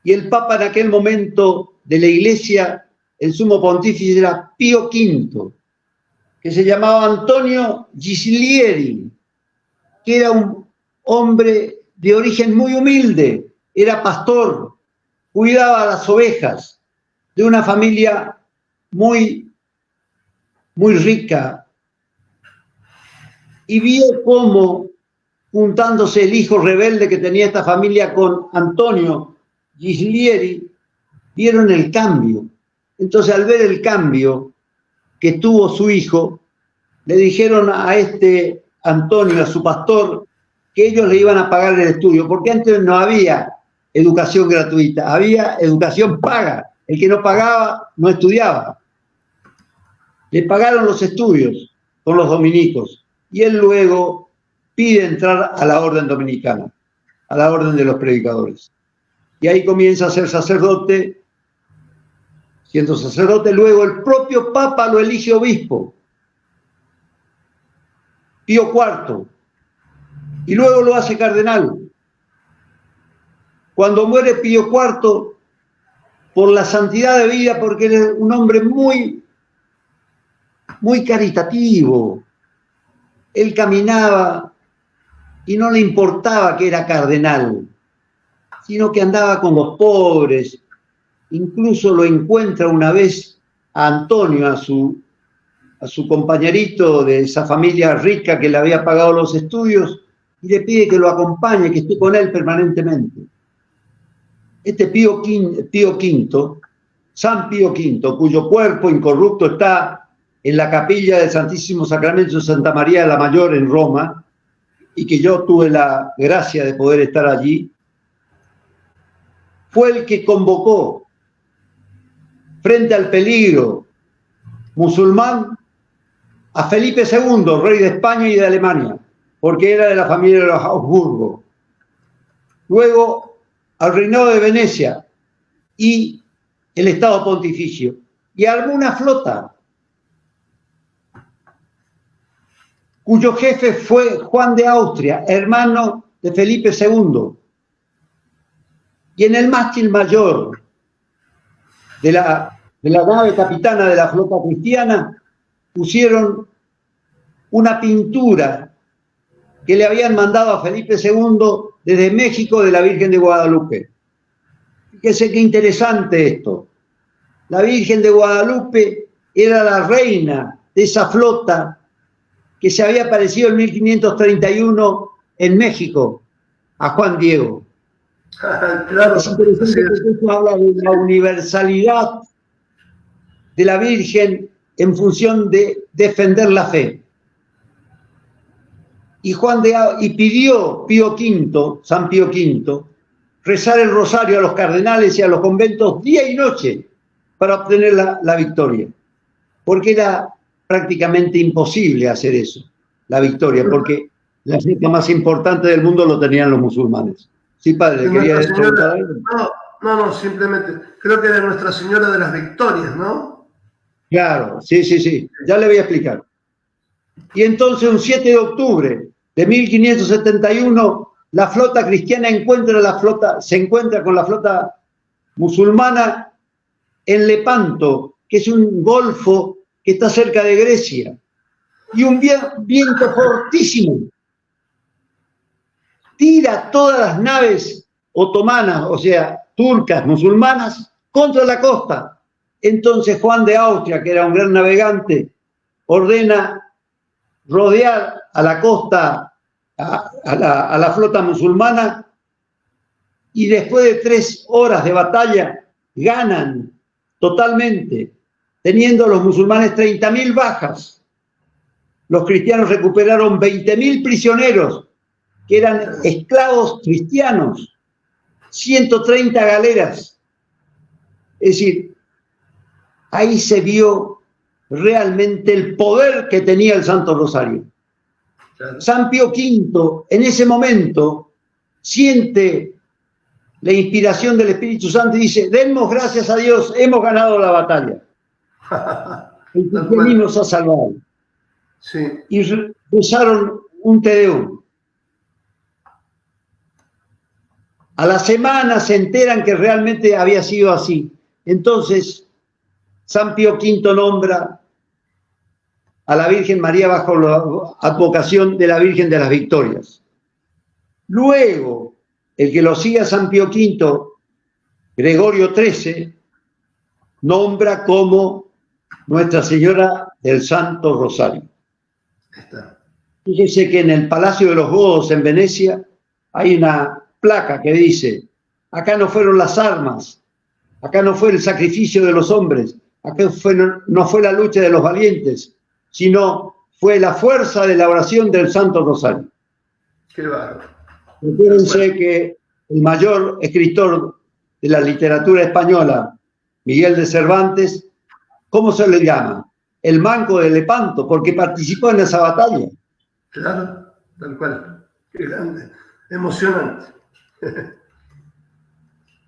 Y el Papa en aquel momento de la Iglesia, el sumo pontífice, era Pío V, que se llamaba Antonio Ghislieri, que era un hombre de origen muy humilde, era pastor, cuidaba las ovejas, de una familia muy rica, y vio cómo, juntándose el hijo rebelde que tenía esta familia con Antonio Ghislieri, vieron el cambio. Entonces, al ver el cambio que tuvo su hijo, le dijeron a este Antonio, a su pastor, que ellos le iban a pagar el estudio, porque antes no había educación gratuita, había educación paga. El que no pagaba no estudiaba. Le pagaron los estudios con los dominicos y él luego pide entrar a la orden dominicana, a la orden de los predicadores. Y ahí comienza a ser sacerdote. Siendo sacerdote, luego el propio Papa lo elige obispo, Pío IV, y luego lo hace cardenal. Cuando muere Pío IV, por la santidad de vida, porque era un hombre muy caritativo, él caminaba y no le importaba que era cardenal, sino que andaba con los pobres. Incluso lo encuentra una vez a Antonio, a su compañerito de esa familia rica que le había pagado los estudios, y le pide que lo acompañe, que esté con él permanentemente. Este Pío V, San Pío V, cuyo cuerpo incorrupto está en la capilla del Santísimo Sacramento de Santa María la Mayor en Roma, y que yo tuve la gracia de poder estar allí, fue el que convocó, frente al peligro musulmán, a Felipe II, rey de España y de Alemania, porque era de la familia de los Habsburgo. Luego al reinado de Venecia y el Estado Pontificio. Y armó una flota cuyo jefe fue Juan de Austria, hermano de Felipe II. Y en el mástil mayor de la nave capitana de la flota cristiana pusieron una pintura que le habían mandado a Felipe II desde México de la Virgen de Guadalupe. Fíjese qué interesante esto. La Virgen de Guadalupe era la reina de esa flota que se había aparecido en 1531 en México a Juan Diego. Claro, es interesante porque esto habla de la universalidad de la Virgen en función de defender la fe. Y pidió San Pío V, rezar el rosario a los cardenales y a los conventos día y noche para obtener la victoria. Porque era prácticamente imposible hacer eso, la victoria, porque la fiesta más importante del mundo lo tenían los musulmanes. Sí, padre, quería preguntar algo. No, simplemente, creo que era Nuestra Señora de las Victorias, ¿no? Claro, sí, ya le voy a explicar. Y entonces, un 7 de octubre de 1571, la flota cristiana se encuentra con la flota musulmana en Lepanto, que es un golfo que está cerca de Grecia, y un viento fortísimo tira todas las naves otomanas, o sea, turcas, musulmanas, contra la costa. Entonces Juan de Austria, que era un gran navegante, ordena rodear a la costa, a la flota musulmana, y después de 3 horas de batalla, ganan totalmente, teniendo los musulmanes 30.000 bajas. Los cristianos recuperaron 20.000 prisioneros, que eran esclavos cristianos, 130 galeras. Es decir, ahí se vio realmente el poder que tenía el Santo Rosario. San Pío V, en ese momento, siente la inspiración del Espíritu Santo y dice: demos gracias a Dios, hemos ganado la batalla. El cristianismo nos ha salvado. Sí. Y rezaron un Te Deum. A la semana se enteran que realmente había sido así. Entonces, San Pío V nombra a la Virgen María bajo la advocación de la Virgen de las Victorias. Luego, el que lo sigue a San Pío V, Gregorio XIII, nombra como Nuestra Señora del Santo Rosario. Fíjese que en el Palacio de los Godos en Venecia hay una placa que dice: acá no fueron las armas, acá no fue el sacrificio de los hombres, acá no fue la lucha de los valientes, sino fue la fuerza de la oración del Santo Rosario. Qué bárbaro. Recuérdense que el mayor escritor de la literatura española, Miguel de Cervantes, ¿cómo se le llama? El Manco de Lepanto, porque participó en esa batalla. Claro, tal cual. Qué grande, emocionante.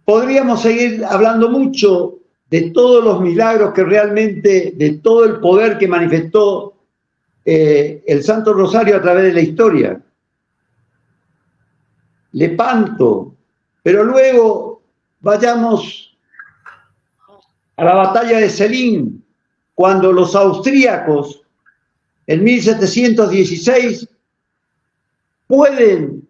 Podríamos seguir hablando mucho de todos los milagros que realmente, de todo el poder que manifestó el Santo Rosario a través de la historia. Lepanto, pero luego vayamos a la batalla de Selín, cuando los austríacos en 1716 pueden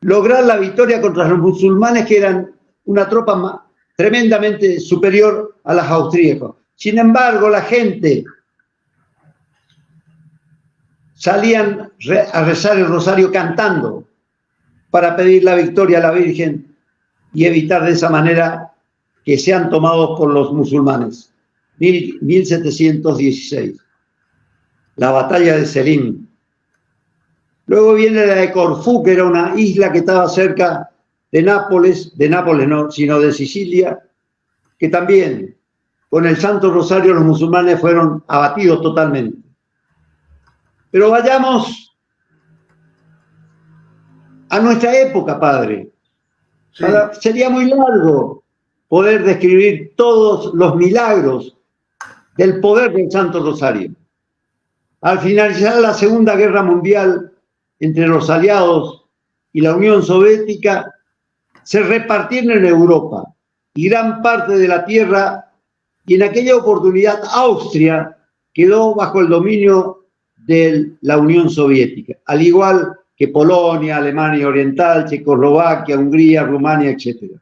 lograr la victoria contra los musulmanes, que eran una tropa tremendamente superior a los austríacos. Sin embargo, la gente salían a rezar el rosario cantando para pedir la victoria a la Virgen y evitar de esa manera que sean tomados por los musulmanes. 1716. La batalla de Selín. Luego viene la de Corfú, que era una isla que estaba cerca de Nápoles no, sino de Sicilia, que también con el Santo Rosario los musulmanes fueron abatidos totalmente. Pero vayamos a nuestra época, padre. Sí. Sería muy largo poder describir todos los milagros del poder del Santo Rosario. Al finalizar la Segunda Guerra Mundial entre los aliados y la Unión Soviética, se repartieron en Europa y gran parte de la tierra, y en aquella oportunidad Austria quedó bajo el dominio de la Unión Soviética, al igual que Polonia, Alemania Oriental, Checoslovaquia, Hungría, Rumania, etc.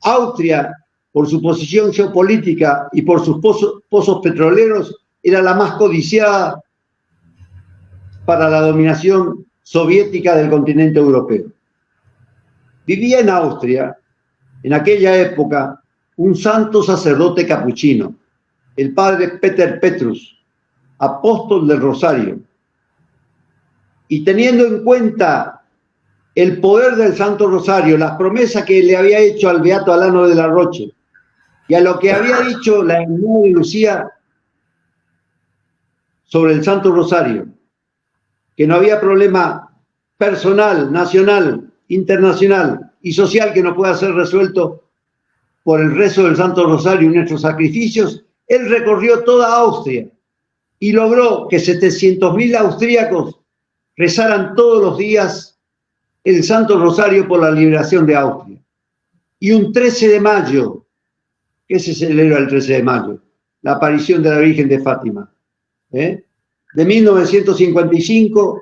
Austria, por su posición geopolítica y por sus pozos petroleros, era la más codiciada para la dominación soviética del continente europeo. Vivía en Austria, en aquella época, un santo sacerdote capuchino, el padre Peter Petrus, apóstol del Rosario. Y teniendo en cuenta el poder del Santo Rosario, las promesas que le había hecho al beato Alano de la Roche y a lo que había dicho la hermana de Lucía sobre el Santo Rosario, que no había problema personal, nacional, internacional y social que no pueda ser resuelto por el rezo del Santo Rosario y nuestros sacrificios, él recorrió toda Austria y logró que 700.000 austríacos rezaran todos los días el Santo Rosario por la liberación de Austria. Y un 13 de mayo, ¿qué se celebra el 13 de mayo? La aparición de la Virgen de Fátima. De 1955,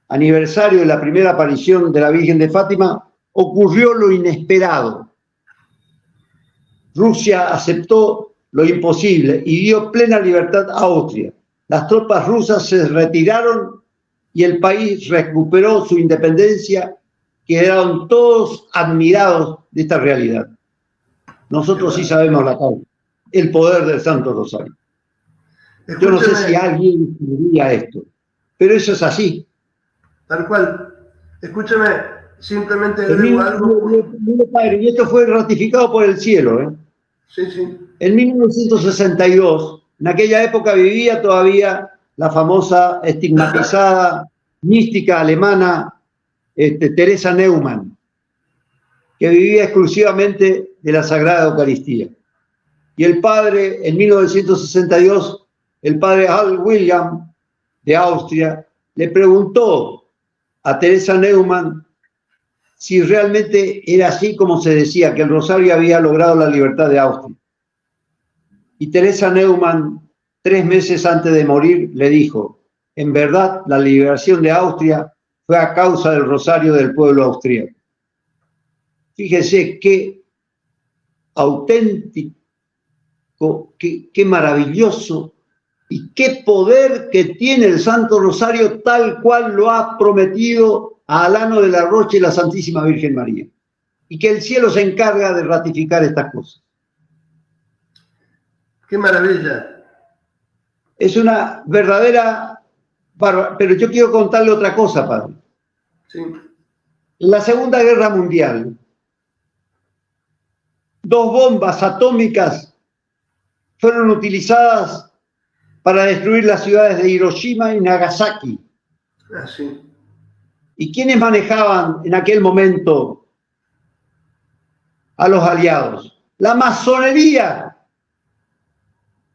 aniversario de la primera aparición de la Virgen de Fátima, ocurrió lo inesperado. Rusia aceptó lo imposible y dio plena libertad a Austria. Las tropas rusas se retiraron y el país recuperó su independencia. Quedaron todos admirados de esta realidad. Nosotros sí sabemos la causa, el poder del Santo Rosario. Yo no sé si alguien diría esto, pero eso es así. Tal cual. Escúcheme, simplemente agrego algo. Padre, y esto fue ratificado por el cielo, ¿eh? Sí, sí. En 1962, en aquella época vivía todavía la famosa estigmatizada mística alemana Teresa Neumann, que vivía exclusivamente de la Sagrada Eucaristía. Y el padre, en 1962, el padre Al William de Austria le preguntó a Teresa Neumann si realmente era así como se decía, que el Rosario había logrado la libertad de Austria. Y Teresa Neumann, 3 meses antes de morir, le dijo: en verdad, la liberación de Austria fue a causa del Rosario del pueblo austríaco. Fíjese qué auténtico, qué maravilloso y qué poder que tiene el Santo Rosario, tal cual lo ha prometido a Alano de la Roche y la Santísima Virgen María. Y que el cielo se encarga de ratificar estas cosas. ¡Qué maravilla! Es una verdadera... Pero yo quiero contarle otra cosa, padre. Sí. En la Segunda Guerra Mundial, 2 bombas atómicas fueron utilizadas para destruir las ciudades de Hiroshima y Nagasaki. Ah, sí. ¿Y quiénes manejaban en aquel momento a los aliados? La masonería,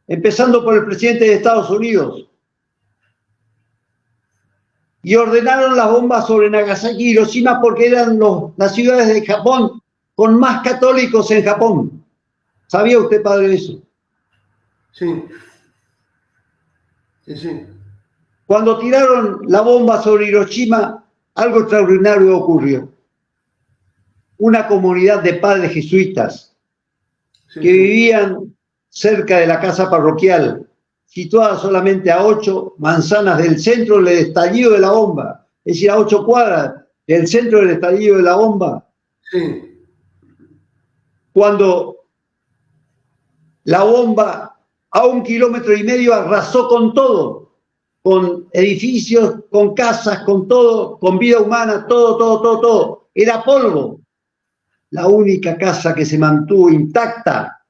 empezando por el presidente de Estados Unidos. Y ordenaron las bombas sobre Nagasaki y Hiroshima porque eran las ciudades de Japón con más católicos en Japón. ¿Sabía usted, padre, eso? Sí. Sí, sí. Cuando tiraron la bomba sobre Hiroshima, algo extraordinario ocurrió. Una comunidad de padres jesuitas que vivían cerca de la casa parroquial, situada solamente a 8 manzanas del centro del estallido de la bomba, es decir, a 8 cuadras del centro del estallido de la bomba. Sí. Cuando la bomba a 1,5 kilómetros arrasó con todo, con edificios, con casas, con todo, con vida humana, todo. Era polvo. La única casa que se mantuvo intacta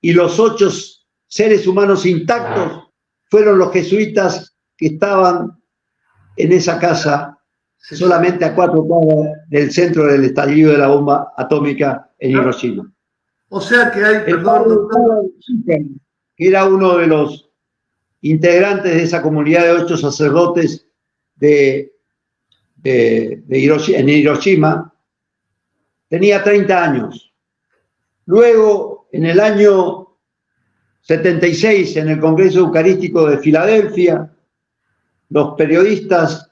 y los 8 seres humanos intactos fueron los jesuitas que estaban en esa casa, solamente a 4 cuadras del centro del estallido de la bomba atómica en Hiroshima. O sea que hay, El padre Schiffer, que era uno de los integrantes de esa comunidad de 8 sacerdotes en Hiroshima, tenía 30 años. Luego, en el año 76, en el Congreso Eucarístico de Filadelfia, los periodistas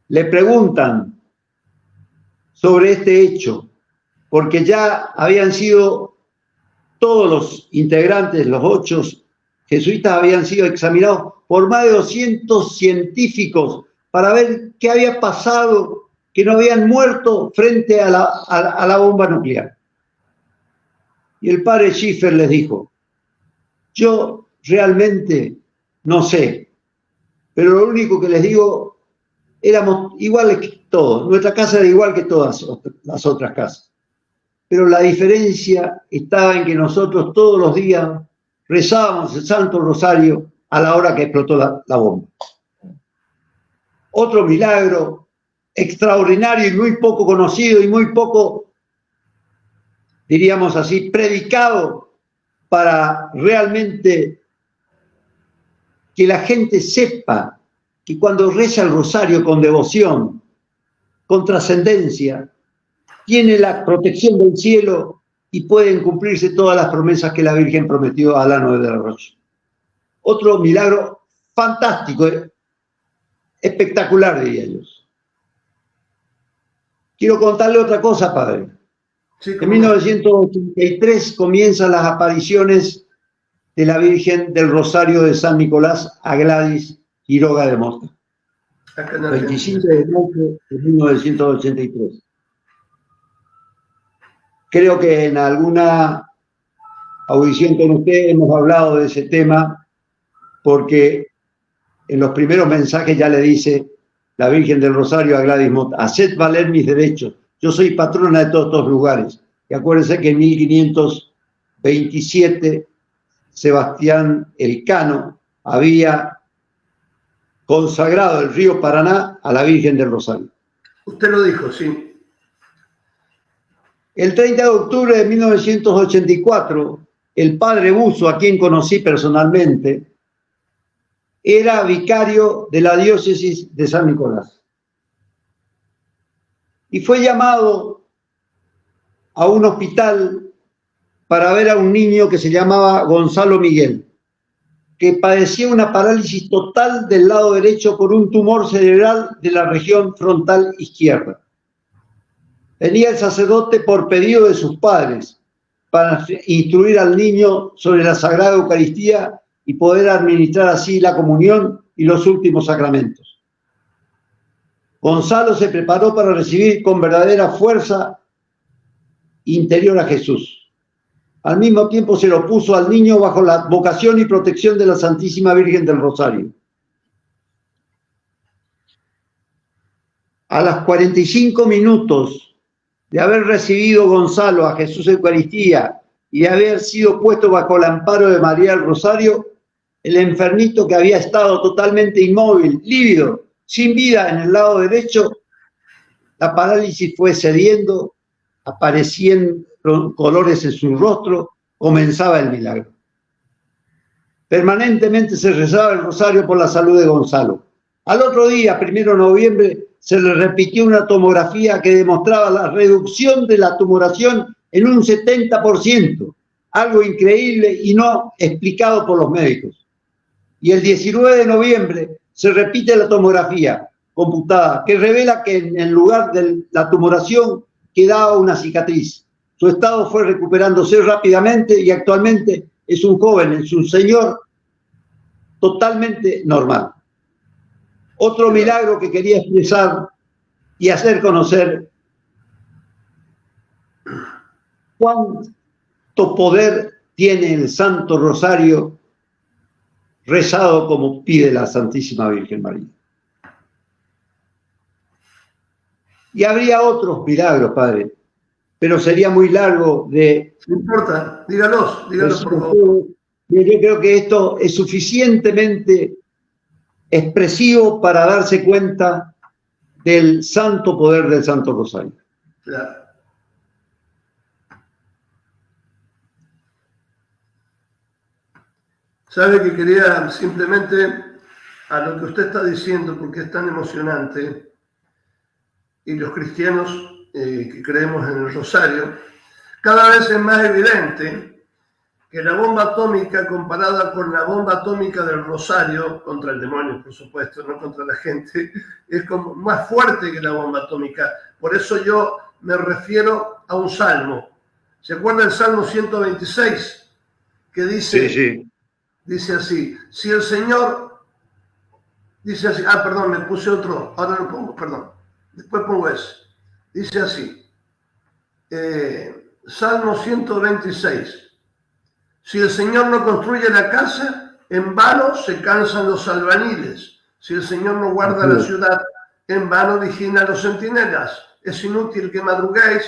le preguntan sobre este hecho, porque ya habían sido todos los integrantes, los 8 jesuitas, habían sido examinados por más de 200 científicos para ver qué había pasado, que no habían muerto frente a la bomba nuclear. Y el padre Schiffer les dijo: yo realmente no sé, pero lo único que les digo, éramos iguales que todos, nuestra casa era igual que todas las otras casas, pero la diferencia estaba en que nosotros todos los días rezábamos el Santo Rosario a la hora que explotó la bomba. Otro milagro extraordinario y muy poco conocido y muy poco, diríamos así, predicado para realmente que la gente sepa que cuando reza el rosario con devoción, con trascendencia, tiene la protección del cielo y pueden cumplirse todas las promesas que la Virgen prometió a Alá Noel de la Rocha. Otro milagro fantástico, espectacular, diría yo. Quiero contarle otra cosa, padre. Sí, en 1983 comienzan las apariciones de la Virgen del Rosario de San Nicolás a Gladys Quiroga de Mota. 25 de mayo de 1983. Creo que en alguna audición con usted hemos hablado de ese tema, porque en los primeros mensajes ya le dice la Virgen del Rosario a Gladys Mota: haced valer mis derechos, yo soy patrona de todos estos lugares. Y acuérdense que en 1527 Sebastián Elcano había consagrado el río Paraná a la Virgen del Rosario. Usted lo dijo, sí. El 30 de octubre de 1984, el padre Buzo, a quien conocí personalmente, era vicario de la diócesis de San Nicolás. Y fue llamado a un hospital para ver a un niño que se llamaba Gonzalo Miguel, que padecía una parálisis total del lado derecho por un tumor cerebral de la región frontal izquierda. Venía el sacerdote por pedido de sus padres para instruir al niño sobre la Sagrada Eucaristía y poder administrar así la comunión y los últimos sacramentos. Gonzalo se preparó para recibir con verdadera fuerza interior a Jesús. Al mismo tiempo se lo puso al niño bajo la vocación y protección de la Santísima Virgen del Rosario. A las 45 minutos de haber recibido Gonzalo a Jesús Eucaristía y de haber sido puesto bajo el amparo de María del Rosario, el enfermito, que había estado totalmente inmóvil, lívido, sin vida en el lado derecho, la parálisis fue cediendo, aparecían colores en su rostro, comenzaba el milagro. Permanentemente se rezaba el rosario por la salud de Gonzalo. Al otro día, 1 de noviembre, se le repitió una tomografía que demostraba la reducción de la tumoración en un 70%, algo increíble y no explicado por los médicos. Y el 19 de noviembre se repite la tomografía computada, que revela que en lugar de la tumoración quedaba una cicatriz. Su estado fue recuperándose rápidamente y actualmente es un joven, es un señor totalmente normal. Otro milagro que quería expresar y hacer conocer: cuánto poder tiene el Santo Rosario rezado como pide la Santísima Virgen María. Y habría otros milagros, Padre, pero sería muy largo de... No importa, dígalos, por favor. Yo creo que esto es suficientemente expresivo para darse cuenta del santo poder del Santo Rosario. Claro. Sabe que quería simplemente, a lo que usted está diciendo, porque es tan emocionante, y los cristianos que creemos en el Rosario, cada vez es más evidente que la bomba atómica comparada con la bomba atómica del Rosario, contra el demonio, por supuesto, no contra la gente, es como más fuerte que la bomba atómica. Por eso yo me refiero a un salmo. ¿Se acuerda el Salmo 126? Que dice, Sí. Dice así, si el Señor, dice así, perdón, me puse otro, ahora lo pongo, perdón, después pongo ese. Dice así, Salmo 126, si el Señor no construye la casa, en vano se cansan los albañiles. Si el Señor no guarda la ciudad, en vano vigilan los centinelas. Es inútil que madruguéis,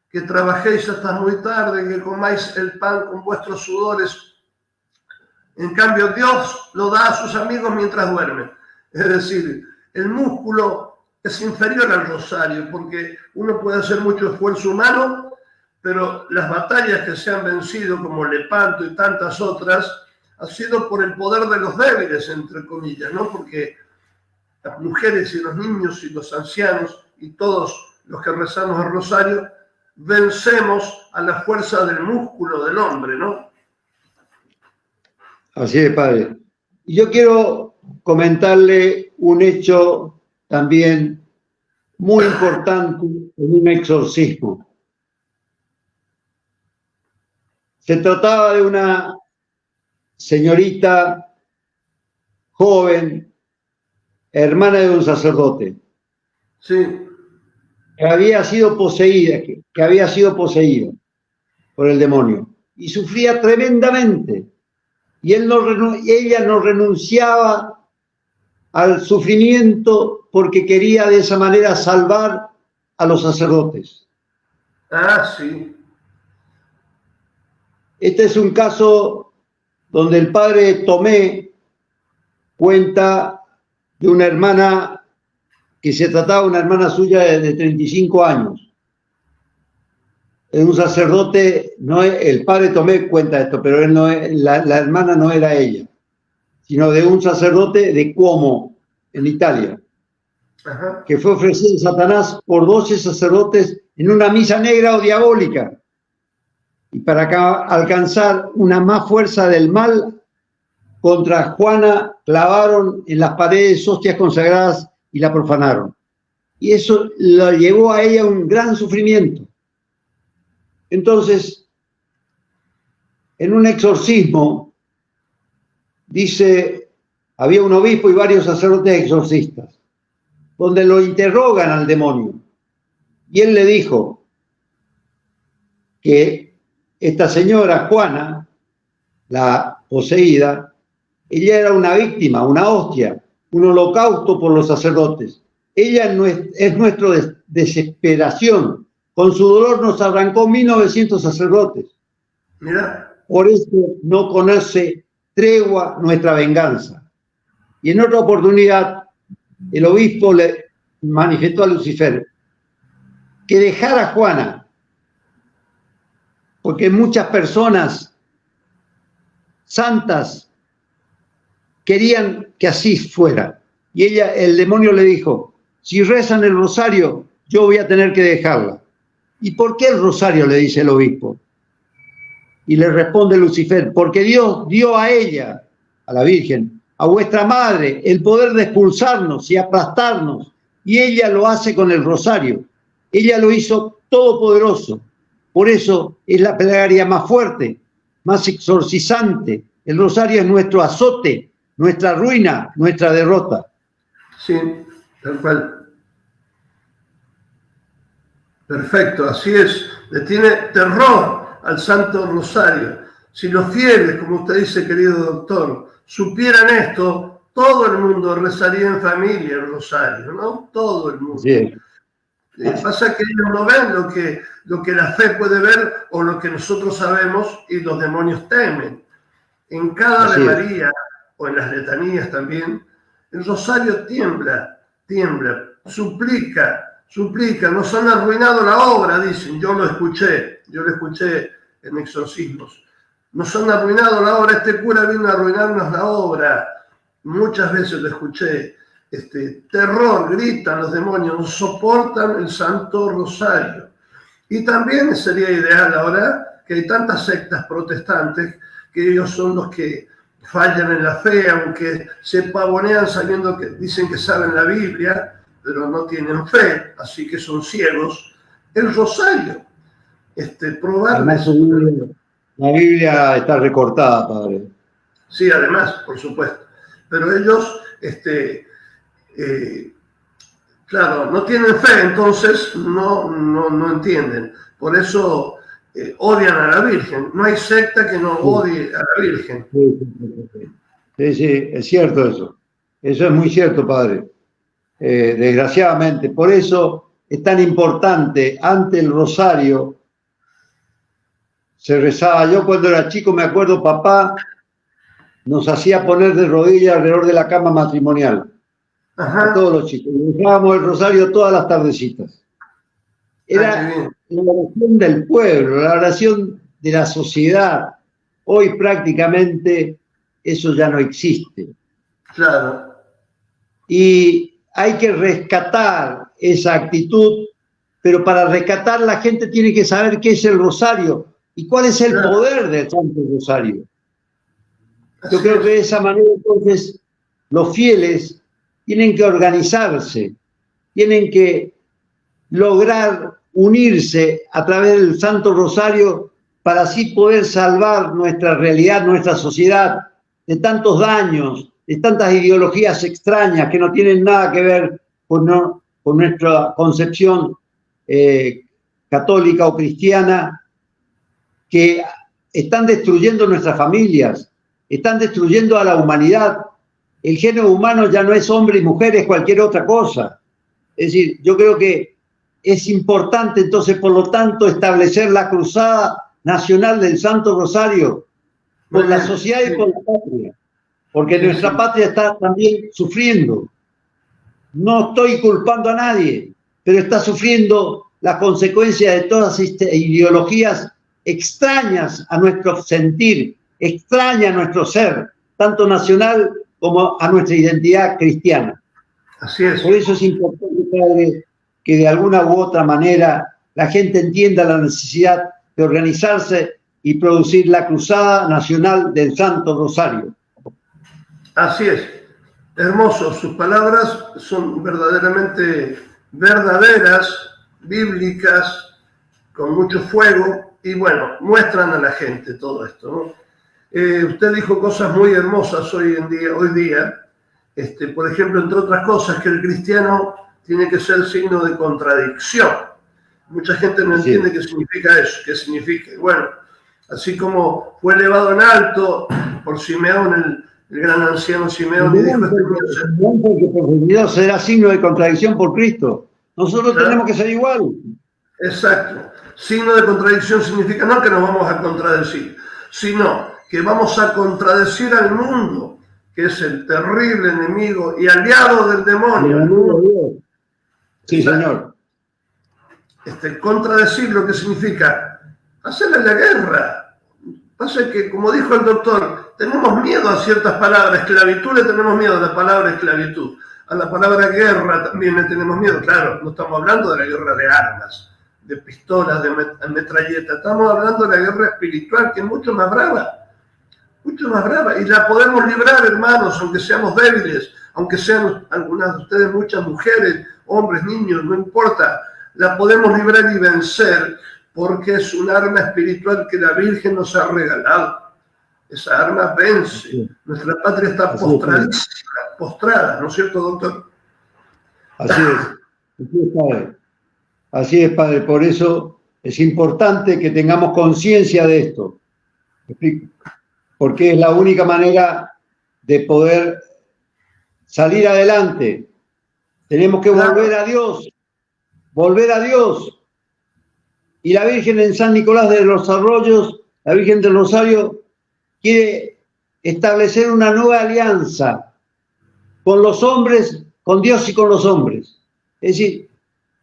que trabajéis hasta muy tarde, que comáis el pan con vuestros sudores. En cambio, Dios lo da a sus amigos mientras duermen. Es decir, el músculo es inferior al rosario, porque uno puede hacer mucho esfuerzo humano, pero las batallas que se han vencido, como Lepanto y tantas otras, ha sido por el poder de los débiles, entre comillas, ¿no? Porque las mujeres y los niños y los ancianos y todos los que rezamos el rosario, vencemos a la fuerza del músculo del hombre, ¿no? Así es, padre. Y yo quiero comentarle un hecho también muy importante en un exorcismo. Se trataba de una señorita joven, hermana de un sacerdote, Sí. que había sido poseída por el demonio y sufría tremendamente. Y ella no renunciaba al sufrimiento porque quería de esa manera salvar a los sacerdotes. Sí. Este es un caso donde el padre Tomé cuenta de una hermana que se trataba de una hermana suya de 35 años. Un sacerdote, el padre Tomé cuenta esto, pero él la hermana no era ella, sino de un sacerdote de Cuomo, en Italia, que fue ofrecido a Satanás por 12 sacerdotes en una misa negra o diabólica. Y para alcanzar una más fuerza del mal, contra Juana clavaron en las paredes hostias consagradas y la profanaron. Y eso la llevó a ella a un gran sufrimiento. Entonces, en un exorcismo, dice, había un obispo y varios sacerdotes exorcistas, donde lo interrogan al demonio. Y él le dijo que esta señora Juana, la poseída, ella era una víctima, una hostia, un holocausto por los sacerdotes. Ella es nuestra desesperación. Con su dolor nos arrancó 1900 sacerdotes. Mira. Por eso no conoce tregua nuestra venganza. Y en otra oportunidad, el obispo le manifestó a Lucifer que dejara a Juana, porque muchas personas santas querían que así fuera. Y el demonio le dijo, si rezan el rosario, yo voy a tener que dejarla. ¿Y por qué el rosario?, le dice el obispo. Y le responde Lucifer, porque Dios dio a ella, a la Virgen, a vuestra madre, el poder de expulsarnos y aplastarnos, y ella lo hace con el rosario. Ella lo hizo todopoderoso. Por eso es la plegaria más fuerte, más exorcizante. El rosario es nuestro azote, nuestra ruina, nuestra derrota. Sí, tal cual. Perfecto, así es. Le tiene terror al Santo Rosario. Si los fieles, como usted dice, querido doctor, supieran esto, todo el mundo rezaría en familia el Rosario, ¿no? Todo el mundo. Sí. Pasa que ellos no ven lo que la fe puede ver o lo que nosotros sabemos y los demonios temen. En cada Ave María, o en las letanías también, el rosario tiembla, suplica, nos han arruinado la obra, dicen, yo lo escuché en exorcismos. Nos han arruinado la obra, este cura vino a arruinarnos la obra. Muchas veces lo escuché. Terror, gritan los demonios, no soportan el Santo Rosario. Y también sería ideal ahora que hay tantas sectas protestantes que ellos son los que fallan en la fe, aunque se pavonean sabiendo que dicen que saben la Biblia, pero no tienen fe, así que son ciegos. El Rosario, Además, la Biblia está recortada, padre. Sí, además, por supuesto. Pero ellos, claro, no tienen fe, entonces no entienden. Por eso odian a la Virgen. No hay secta que no odie a la Virgen. Sí, es cierto eso. Eso es muy cierto, padre. Desgraciadamente. Por eso es tan importante, ante el rosario, se rezaba. Yo cuando era chico me acuerdo, papá nos hacía poner de rodillas alrededor de la cama matrimonial. Ajá. A todos los chicos. Y rezábamos el rosario todas las tardecitas. Era la oración del pueblo, la oración de la sociedad. Hoy prácticamente eso ya no existe. Claro. Y hay que rescatar esa actitud, pero para rescatar la gente tiene que saber qué es el rosario y cuál es el poder del Santo Rosario. Yo creo que de esa manera entonces los fieles tienen que organizarse, tienen que lograr unirse a través del Santo Rosario para así poder salvar nuestra realidad, nuestra sociedad de tantos daños, de tantas ideologías extrañas que no tienen nada que ver con nuestra concepción católica o cristiana, que están destruyendo nuestras familias, están destruyendo a la humanidad. El género humano ya no es hombre y mujer, es cualquier otra cosa. Es decir, yo creo que es importante entonces, por lo tanto, establecer la cruzada nacional del Santo Rosario por la sociedad y por la patria, porque nuestra patria está también sufriendo. No estoy culpando a nadie, pero está sufriendo las consecuencias de todas estas ideologías extrañas a nuestro sentir, extrañas a nuestro ser, tanto nacional como a nuestra identidad cristiana. Así es. Por eso es importante, padre, que de alguna u otra manera la gente entienda la necesidad de organizarse y producir la Cruzada Nacional del Santo Rosario. Así es. Hermoso. Sus palabras son verdaderamente verdaderas, bíblicas, con mucho fuego, y bueno, muestran a la gente todo esto, ¿no? Usted dijo cosas muy hermosas hoy día. Por ejemplo, entre otras cosas, que el cristiano tiene que ser signo de contradicción. Mucha gente no entiende qué significa eso, qué significa. Bueno, así como fue elevado en alto por Simeón, el gran anciano Simeón, y dijo: porque Dios será signo de contradicción por Cristo. Nosotros tenemos que ser igual. Exacto. Signo de contradicción significa no que nos vamos a contradecir, sino que vamos a contradecir al mundo, que es el terrible enemigo y aliado del demonio. Sí, señor. Contradecir lo que significa hacerle la guerra. Pasa que, como dijo el doctor, tenemos miedo a ciertas palabras. Esclavitud le tenemos miedo a la palabra esclavitud. A la palabra guerra también le tenemos miedo. Claro, no estamos hablando de la guerra de armas, de pistolas, de metralletas. Estamos hablando de la guerra espiritual, que es mucho más brava. Mucho más brava. Y la podemos librar, hermanos, aunque seamos débiles, aunque sean algunas de ustedes muchas mujeres, hombres, niños, no importa. La podemos librar y vencer, porque es un arma espiritual que la Virgen nos ha regalado. Esa arma vence. Nuestra patria está postrada, ¿no es cierto, doctor? Así es. Así es, padre. Así es, padre. Por eso es importante que tengamos conciencia de esto. Porque es la única manera de poder salir adelante. Tenemos que volver a Dios. volver a Dios. Y la Virgen en San Nicolás de los Arroyos, la Virgen del Rosario, quiere establecer una nueva alianza con los hombres, con Dios y con los hombres. Es decir,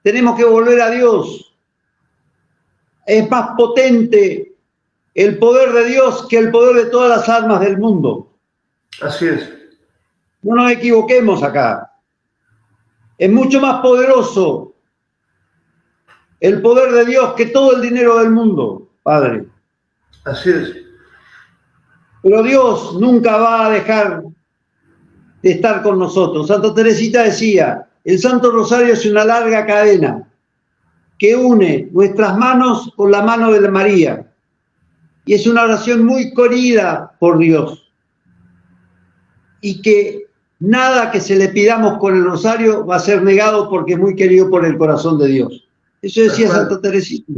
tenemos que volver a Dios. Es más potente el poder de Dios que el poder de todas las armas del mundo. Así es. No nos equivoquemos acá. Es mucho más poderoso el poder de Dios que todo el dinero del mundo, Padre. Así es. Pero Dios nunca va a dejar de estar con nosotros. Santa Teresita decía, el Santo Rosario es una larga cadena que une nuestras manos con la mano de María. Y es una oración muy querida por Dios. Y que nada que se le pidamos con el rosario va a ser negado porque es muy querido por el corazón de Dios. Eso decía Santa Teresita.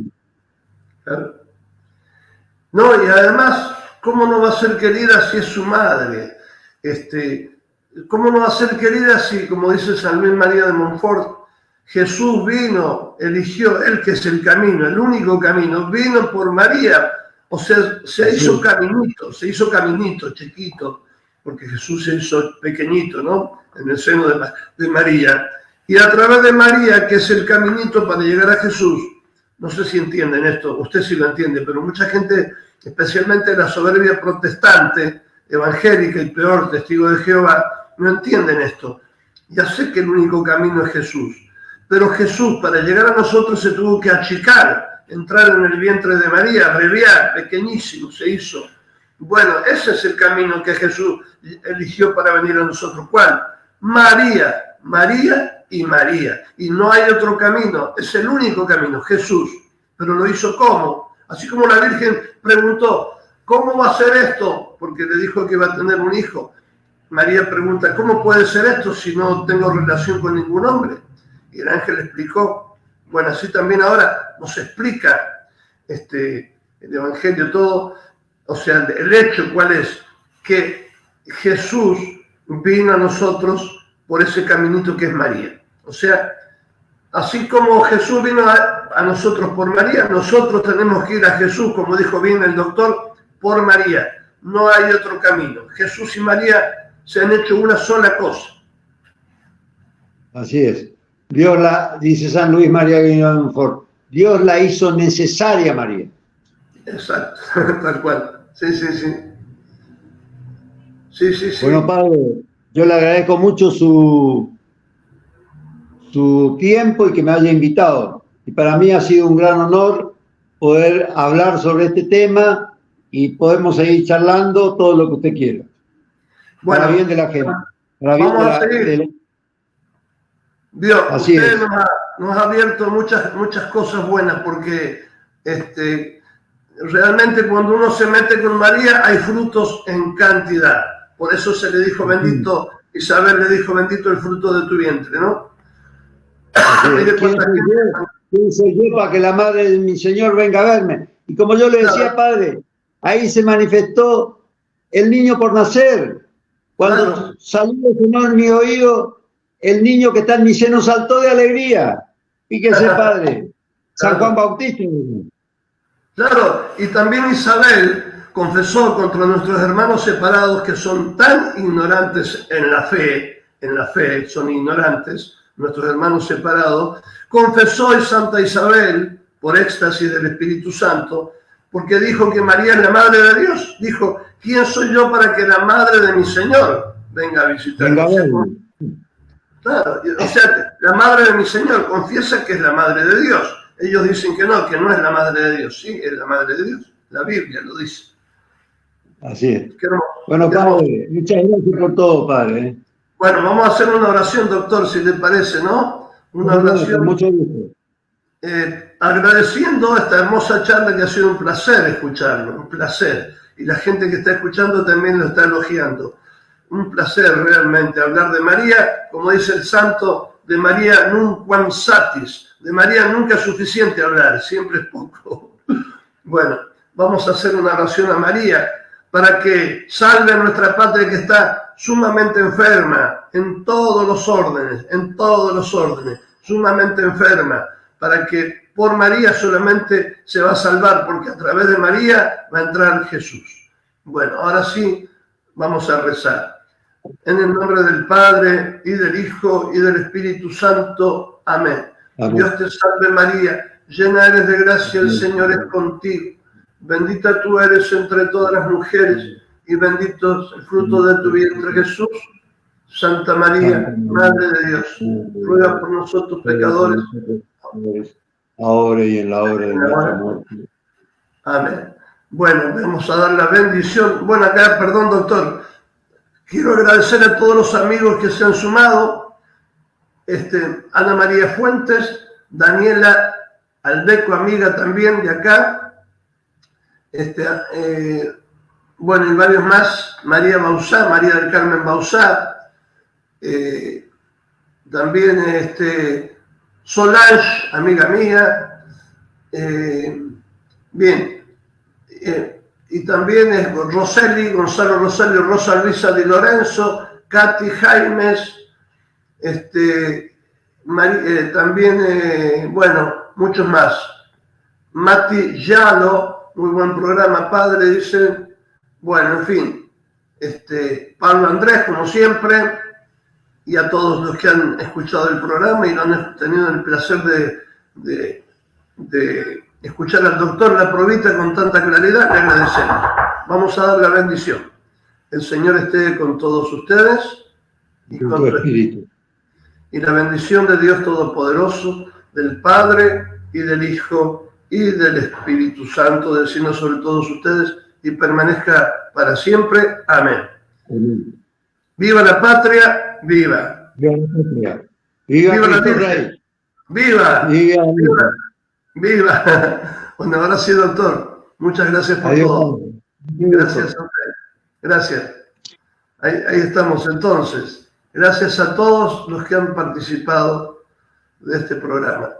Claro. No, y además, ¿cómo no va a ser querida si es su madre? ¿Cómo no va a ser querida si, como dice San Luis María de Montfort, Jesús vino, eligió, él que es el camino, el único camino, vino por María, o sea, se hizo caminito, chiquito, porque Jesús se hizo pequeñito, ¿no? En el seno de María. Y a través de María, que es el caminito para llegar a Jesús, no sé si entienden esto, usted sí lo entiende, pero mucha gente, especialmente la soberbia protestante, evangélica y peor, testigo de Jehová, no entienden esto. Ya sé que el único camino es Jesús, pero Jesús, para llegar a nosotros, se tuvo que achicar, entrar en el vientre de María, abreviar, pequeñísimo, se hizo. Bueno, ese es el camino que Jesús eligió para venir a nosotros. ¿Cuál? María, María y María. Y no hay otro camino, es el único camino, Jesús. Pero lo hizo ¿cómo? Así como la Virgen preguntó, ¿cómo va a ser esto? Porque le dijo que iba a tener un hijo. María pregunta, ¿cómo puede ser esto si no tengo relación con ningún hombre? Y el ángel exlicó. Bueno, así también ahora nos explica el Evangelio todo. O sea, el hecho cuál es, que Jesús vino a nosotros por ese caminito que es María. O sea, así como Jesús vino a nosotros por María, nosotros tenemos que ir a Jesús, como dijo bien el doctor, por María. No hay otro camino. Jesús y María se han hecho una sola cosa. Así es. Dios dice San Luis María de Montfort, Dios la hizo necesaria, María. Exacto, tal cual. Sí. Sí. Bueno, Padre, yo le agradezco mucho su tiempo y que me haya invitado. Y para mí ha sido un gran honor poder hablar sobre este tema y podemos seguir charlando todo lo que usted quiera. Bueno, para bien de la gente. Para bien vamos a seguir. Dios, Así usted es. nos ha abierto muchas cosas buenas porque realmente cuando uno se mete con María hay frutos en cantidad. Por eso se le dijo bendito, Isabel le dijo bendito el fruto de tu vientre, ¿no? ¿Quién soy yo para que la madre de mi Señor venga a verme? Y como yo le decía, Padre, ahí se manifestó el niño por nacer. Cuando salió el Señor en mi oído, el niño que está en mi seno saltó de alegría. Fíjese, Padre, San Juan Bautista. Claro, y también Isabel confesó contra nuestros hermanos separados que son tan ignorantes en la fe, son ignorantes, nuestros hermanos separados. Confesó Santa Isabel, por éxtasis del Espíritu Santo, porque dijo que María es la Madre de Dios. Dijo, ¿quién soy yo para que la Madre de mi Señor venga a visitarme? Claro, o sea, la Madre de mi Señor confiesa que es la Madre de Dios. Ellos dicen que no es la Madre de Dios. Sí, es la Madre de Dios. La Biblia lo dice. Así es. Bueno, Padre, muchas gracias por todo, Padre. Bueno, vamos a hacer una oración, doctor, si le parece, ¿no? Una oración. Mucho gusto. Agradeciendo esta hermosa charla que ha sido un placer escucharlo, un placer. Y la gente que está escuchando también lo está elogiando. Un placer realmente hablar de María, como dice el santo, de María nunquam satis. De María nunca es suficiente hablar, siempre es poco. Bueno, vamos a hacer una oración a María para que salve a nuestra patria que está sumamente enferma en todos los órdenes, sumamente enferma. para que por María solamente se va a salvar, porque a través de María va a entrar Jesús. Bueno, ahora sí, vamos a rezar. En el nombre del Padre, y del Hijo, y del Espíritu Santo. Amén. Amén. Dios te salve María, llena eres de gracia, el Señor es contigo. Bendita tú eres entre todas las mujeres, y bendito es el fruto de tu vientre Jesús. Santa María, Madre de Dios, ruega por nosotros pecadores, ahora y en la hora de nuestra muerte. Amén. Bueno, vamos a dar la bendición. Bueno, acá, perdón, doctor, quiero agradecer a todos los amigos que se han sumado. Ana María Fuentes, Daniela Aldeco, amiga también de acá. Bueno, y varios más. María Bausá, María del Carmen Bausá. También Solange, amiga mía. Bien. Y también es Roseli, Gonzalo Roseli, Rosa Luisa Di Lorenzo, Katy Jaimes, también, bueno, muchos más. Mati Yalo, muy buen programa, padre, dicen. Bueno, en fin, Pablo Andrés, como siempre, y a todos los que han escuchado el programa y no han tenido el placer de escuchar al doctor La Provita con tanta claridad, le agradecemos. Vamos a dar la bendición. El Señor esté con todos ustedes y con tu espíritu. Y la bendición de Dios Todopoderoso, del Padre y del Hijo y del Espíritu Santo, descienda sobre todos ustedes y permanezca para siempre. Amén. Amén. ¡Viva la patria! ¡Viva! ¡Viva la patria! ¡Viva la Virgen! ¡Viva! ¡Viva! ¡Viva! ¡Viva! Bueno, ahora sí, doctor. Muchas gracias por todo. Gracias a usted. Gracias. Ahí estamos entonces. Gracias a todos los que han participado de este programa.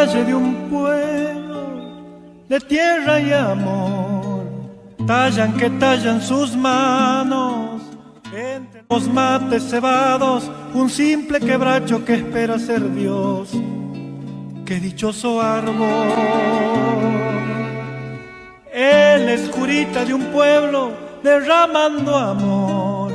De un pueblo de tierra y amor, tallan que tallan sus manos, entre los mates cebados, un simple quebracho que espera ser Dios. ¡Qué dichoso árbol! Él es curita de un pueblo derramando amor,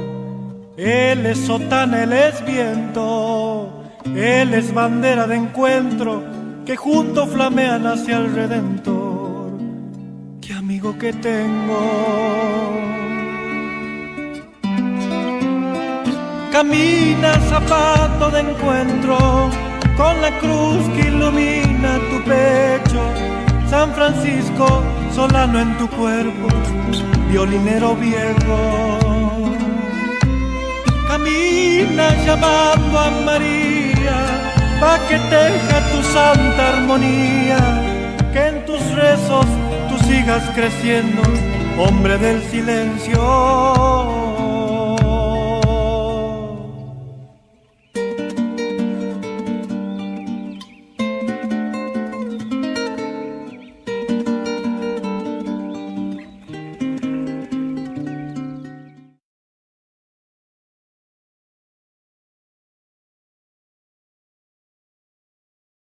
él es sotana, él es viento, él es bandera de encuentro que juntos flamean hacia el Redentor. ¡Qué amigo que tengo! Camina zapato de encuentro con la cruz que ilumina tu pecho. San Francisco, solano en tu cuerpo, violinero viejo. Camina llamando a María pa' que teja tu santa armonía, que en tus rezos tú sigas creciendo, hombre del silencio.